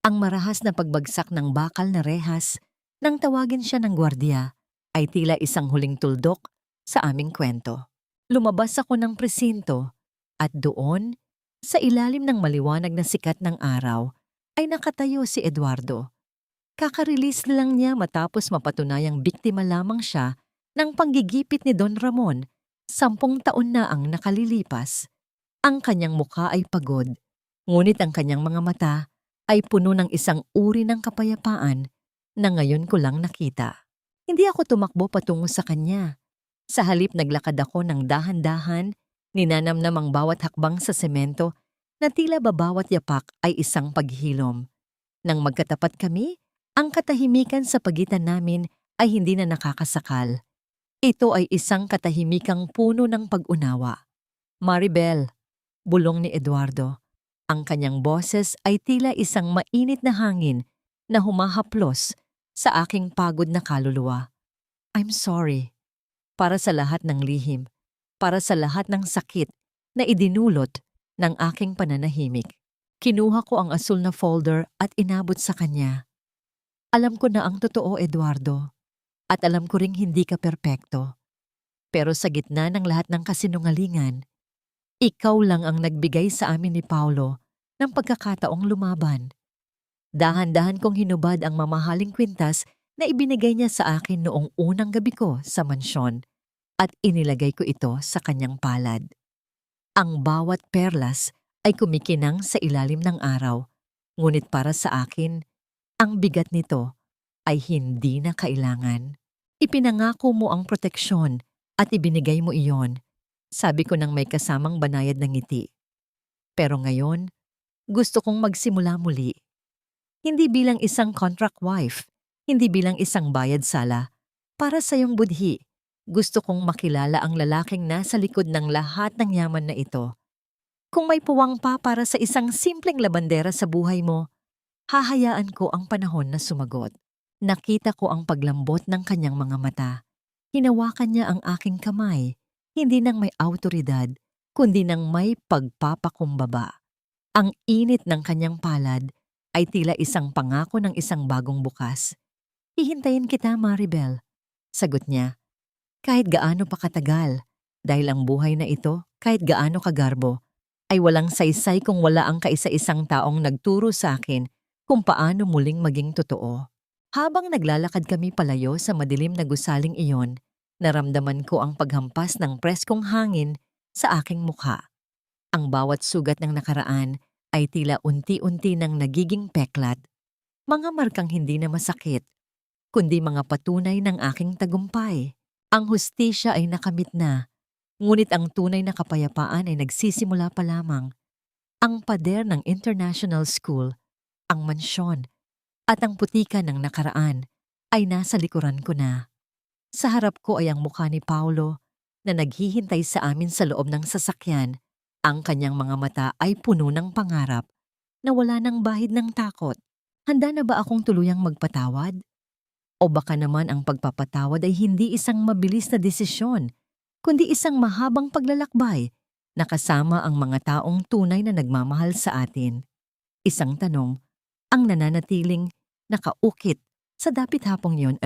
Ang marahas na pagbagsak ng bakal na rehas nang tawagin siya ng gwardiya ay tila isang huling tuldok sa aming kwento. Lumabas ako ng presinto at doon, sa ilalim ng maliwanag na sikat ng araw, ay nakatayo si Eduardo. Kakarelease lang niya matapos mapatunayang biktima lamang siya ng panggigipit ni Don Ramon. 10 taon na ang nakalilipas. Ang kanyang mukha ay pagod, ngunit ang kanyang mga mata ay puno ng isang uri ng kapayapaan na ngayon ko lang nakita. Hindi ako tumakbo patungo sa kanya. Sa halip naglakad ako ng dahan-dahan, ninanamnam ang bawat hakbang sa semento na tila babawat yapak ay isang paghilom. Nang magkatapat kami, ang katahimikan sa pagitan namin ay hindi na nakakasakal. Ito ay isang katahimikang puno ng pag-unawa. "Maribel," bulong ni Eduardo. Ang kanyang boses ay tila isang mainit na hangin na humahaplos sa aking pagod na kaluluwa. "I'm sorry. Para sa lahat ng lihim, para sa lahat ng sakit na idinulot ng aking pananahimik." Kinuha ko ang asul na folder at inabot sa kanya. "Alam ko na ang totoo, Eduardo. At alam ko ring hindi ka perpekto. Pero sa gitna ng lahat ng kasinungalingan, ikaw lang ang nagbigay sa amin ni Paulo ng pagkakataong lumaban. Dahan-dahan kong hinubad ang mamahaling kwintas na ibinigay niya sa akin noong unang gabi ko sa mansyon at inilagay ko ito sa kanyang palad. Ang bawat perlas ay kumikinang sa ilalim ng araw, ngunit para sa akin, ang bigat nito ay hindi na kailangan. Ipinangako mo ang proteksyon at ibinigay mo iyon, sabi ko nang may kasamang banayad ng ngiti. Pero ngayon, gusto kong magsimula muli. Hindi bilang isang contract wife, hindi bilang isang bayad sala. Para sa iyong budhi, gusto kong makilala ang lalaking nasa likod ng lahat ng yaman na ito. Kung may puwang pa para sa isang simpleng labandera sa buhay mo, hahayaan ko ang panahon na sumagot." Nakita ko ang paglambot ng kanyang mga mata. Hinawakan niya ang aking kamay, hindi nang may awtoridad, kundi nang may pagpapakumbaba. Ang init ng kanyang palad ay tila isang pangako ng isang bagong bukas. "Hihintayin kita, Maribel," sagot niya. "Kahit gaano pa katagal, dahil ang buhay na ito, kahit gaano kagarbo, ay walang saysay kung wala ang kaisa-isang taong nagturo sa akin kung paano muling maging totoo." Habang naglalakad kami palayo sa madilim na gusaling iyon, naramdaman ko ang paghampas ng preskong hangin sa aking mukha. Ang bawat sugat ng nakaraan ay tila unti-unti nang nagiging peklat, mga markang hindi na masakit, kundi mga patunay ng aking tagumpay. Ang hustisya ay nakamit na, ngunit ang tunay na kapayapaan ay nagsisimula pa lamang. Ang pader ng international school, ang mansyon, at ang putika ng nakaraan ay nasa likuran ko na. Sa harap ko ay ang mukha ni Paulo na naghihintay sa amin sa loob ng sasakyan. Ang kanyang mga mata ay puno ng pangarap na wala ng bahid ng takot. Handa na ba akong tuluyang magpatawad? O baka naman ang pagpapatawad ay hindi isang mabilis na desisyon, kundi isang mahabang paglalakbay na kasama ang mga taong tunay na nagmamahal sa atin. Isang tanong ang nananatiling nakaukit sa dapit-hapong yon.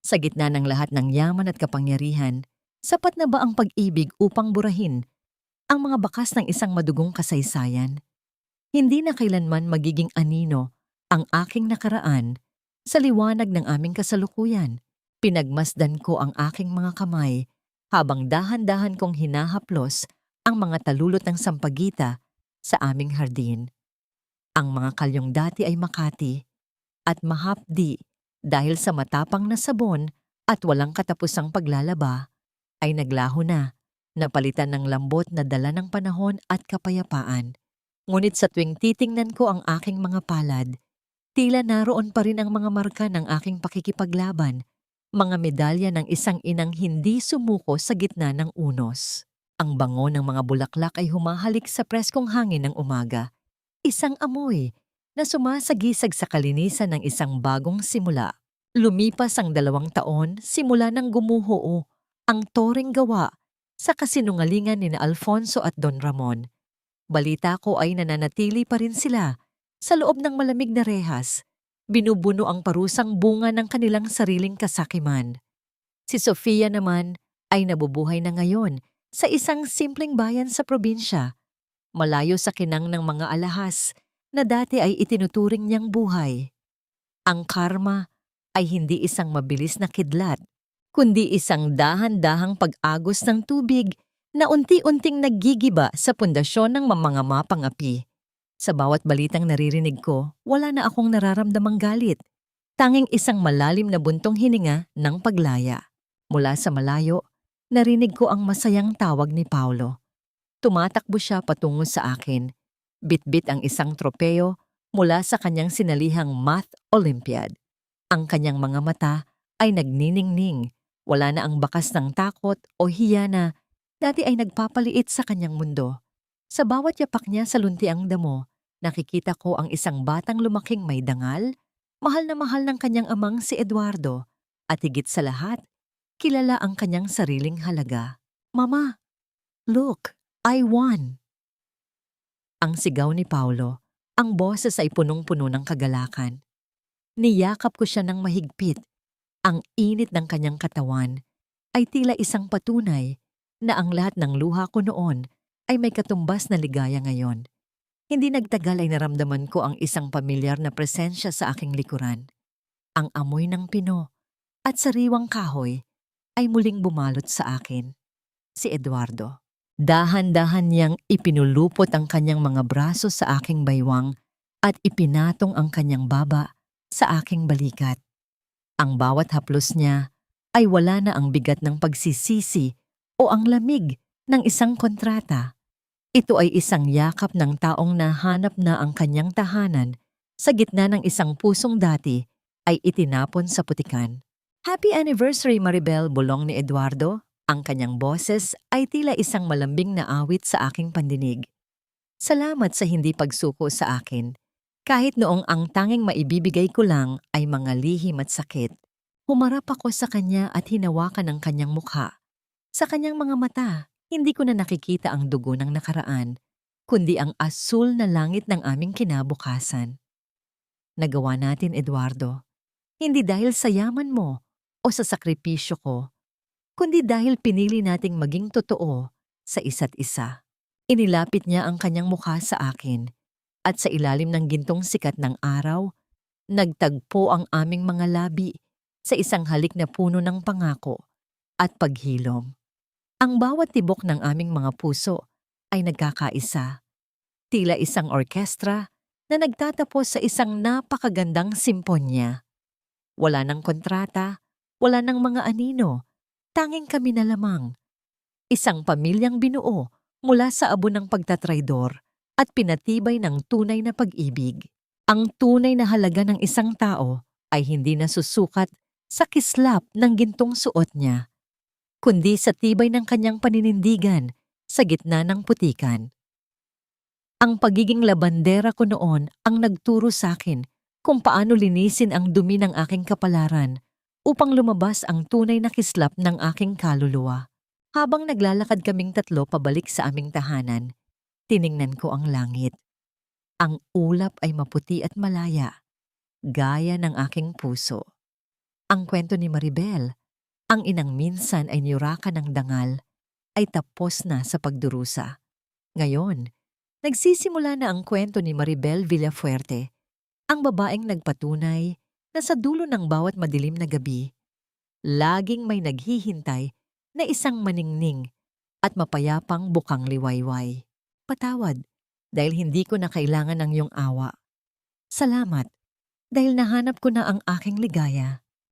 Sa gitna ng lahat ng yaman at kapangyarihan, sapat na ba ang pag-ibig upang burahin ang mga bakas ng isang madugong kasaysayan? Hindi na kailanman magiging anino ang aking nakaraan sa liwanag ng aming kasalukuyan. Pinagmasdan ko ang aking mga kamay habang dahan-dahan kong hinahaplos ang mga talulot ng sampagita sa aming hardin. Ang mga kalyong dati ay makati at mahapdi dahil sa matapang na sabon at walang katapusang paglalaba ay naglaho na, napalitan ng lambot na dala ng panahon at kapayapaan. Ngunit sa tuwing titingnan ko ang aking mga palad, tila naroon pa rin ang mga marka ng aking pakikipaglaban, mga medalya ng isang inang hindi sumuko sa gitna ng unos. Ang bango ng mga bulaklak ay humahalik sa preskong hangin ng umaga. Isang amoy na sumasagisag sa kalinisan ng isang bagong simula. Lumipas ang 2 taon simula nang gumuho ang toreng gawa sa kasinungalingan ni Alfonso at Don Ramon. Balita ko ay nananatili pa rin sila sa loob ng malamig na rehas. Binubuno ang parusang bunga ng kanilang sariling kasakiman. Si Sofia naman ay nabubuhay na ngayon sa isang simpleng bayan sa probinsya, malayo sa kinang ng mga alahas na dati ay itinuturing niyang buhay. Ang karma ay hindi isang mabilis na kidlat, kundi isang dahan-dahang pag-agos ng tubig na unti-unting naggigiba sa pundasyon ng mga mapang api. Sa bawat balitang naririnig ko, wala na akong nararamdamang galit. Tanging isang malalim na buntong hininga ng paglaya. Mula sa malayo, narinig ko ang masayang tawag ni Paulo. Tumatakbo siya patungo sa akin. Bitbit ang isang tropeo mula sa kanyang sinalihang Math Olympiad. Ang kanyang mga mata ay nagniningning. Wala na ang bakas ng takot o hiya na dati ay nagpapaliit sa kanyang mundo. Sa bawat yapak niya sa luntiang damo, nakikita ko ang isang batang lumaking may dangal, mahal na mahal ng kanyang amang si Eduardo, at higit sa lahat, kilala ang kanyang sariling halaga. Mama, look, I won! Ang sigaw ni Paulo, ang boses ay punong-puno ng kagalakan. Niyakap ko siya ng mahigpit. Ang init ng kanyang katawan ay tila isang patunay na ang lahat ng luha ko noon ay may katumbas na ligaya ngayon. Hindi nagtagal ay naramdaman ko ang isang pamilyar na presensya sa aking likuran. Ang amoy ng pino at sariwang kahoy ay muling bumalot sa akin. Si Eduardo. Dahan-dahan niyang ipinulupot ang kanyang mga braso sa aking baywang at ipinatong ang kanyang baba sa aking balikat. Ang bawat haplos niya ay wala na ang bigat ng pagsisisi o ang lamig ng isang kontrata. Ito ay isang yakap ng taong nahanap na ang kanyang tahanan sa gitna ng isang pusong dati ay itinapon sa putikan. Happy anniversary, Maribel, bulong ni Eduardo. Ang kanyang boses ay tila isang malambing na awit sa aking pandinig. Salamat sa hindi pagsuko sa akin. Kahit noong ang tanging maibibigay ko lang ay mga lihim at sakit. Humarap ako sa kanya at hinawakan ang kanyang mukha. Sa kanyang mga mata, hindi ko na nakikita ang dugo ng nakaraan, kundi ang asul na langit ng aming kinabukasan. Nagawa natin, Eduardo. Hindi dahil sa yaman mo o sa sakripisyo ko, kundi dahil pinili nating maging totoo sa isa't isa. Inilapit niya ang kanyang mukha sa akin at sa ilalim ng gintong sikat ng araw, nagtagpo ang aming mga labi sa isang halik na puno ng pangako at paghilom. Ang bawat tibok ng aming mga puso ay nagkakaisa. Tila isang orkestra na nagtatapos sa isang napakagandang simponya. Wala ng kontrata, wala ng mga anino, tanging kami na lamang. Isang pamilyang binuo mula sa abo ng pagtatraydor at pinatibay ng tunay na pag-ibig. Ang tunay na halaga ng isang tao ay hindi nasusukat sa kislap ng gintong suot niya, kundi sa tibay ng kanyang paninindigan sa gitna ng putikan. Ang pagiging labandera ko noon ang nagturo sa akin kung paano linisin ang dumi ng aking kapalaran upang lumabas ang tunay na kislap ng aking kaluluwa. Habang naglalakad kaming tatlo pabalik sa aming tahanan, tiningnan ko ang langit. Ang ulap ay maputi at malaya, gaya ng aking puso. Ang kwento ni Maribel, ang inang minsan ay niyurakan ng dangal, ay tapos na sa pagdurusa. Ngayon, nagsisimula na ang kwento ni Maribel Villafuerte, ang babaeng nagpatunay na sa dulo ng bawat madilim na gabi, laging may naghihintay na isang maningning at mapayapang bukang liwayway. Patawad dahil hindi ko na kailangan ng iyong awa. Salamat dahil nahanap ko na ang aking ligaya.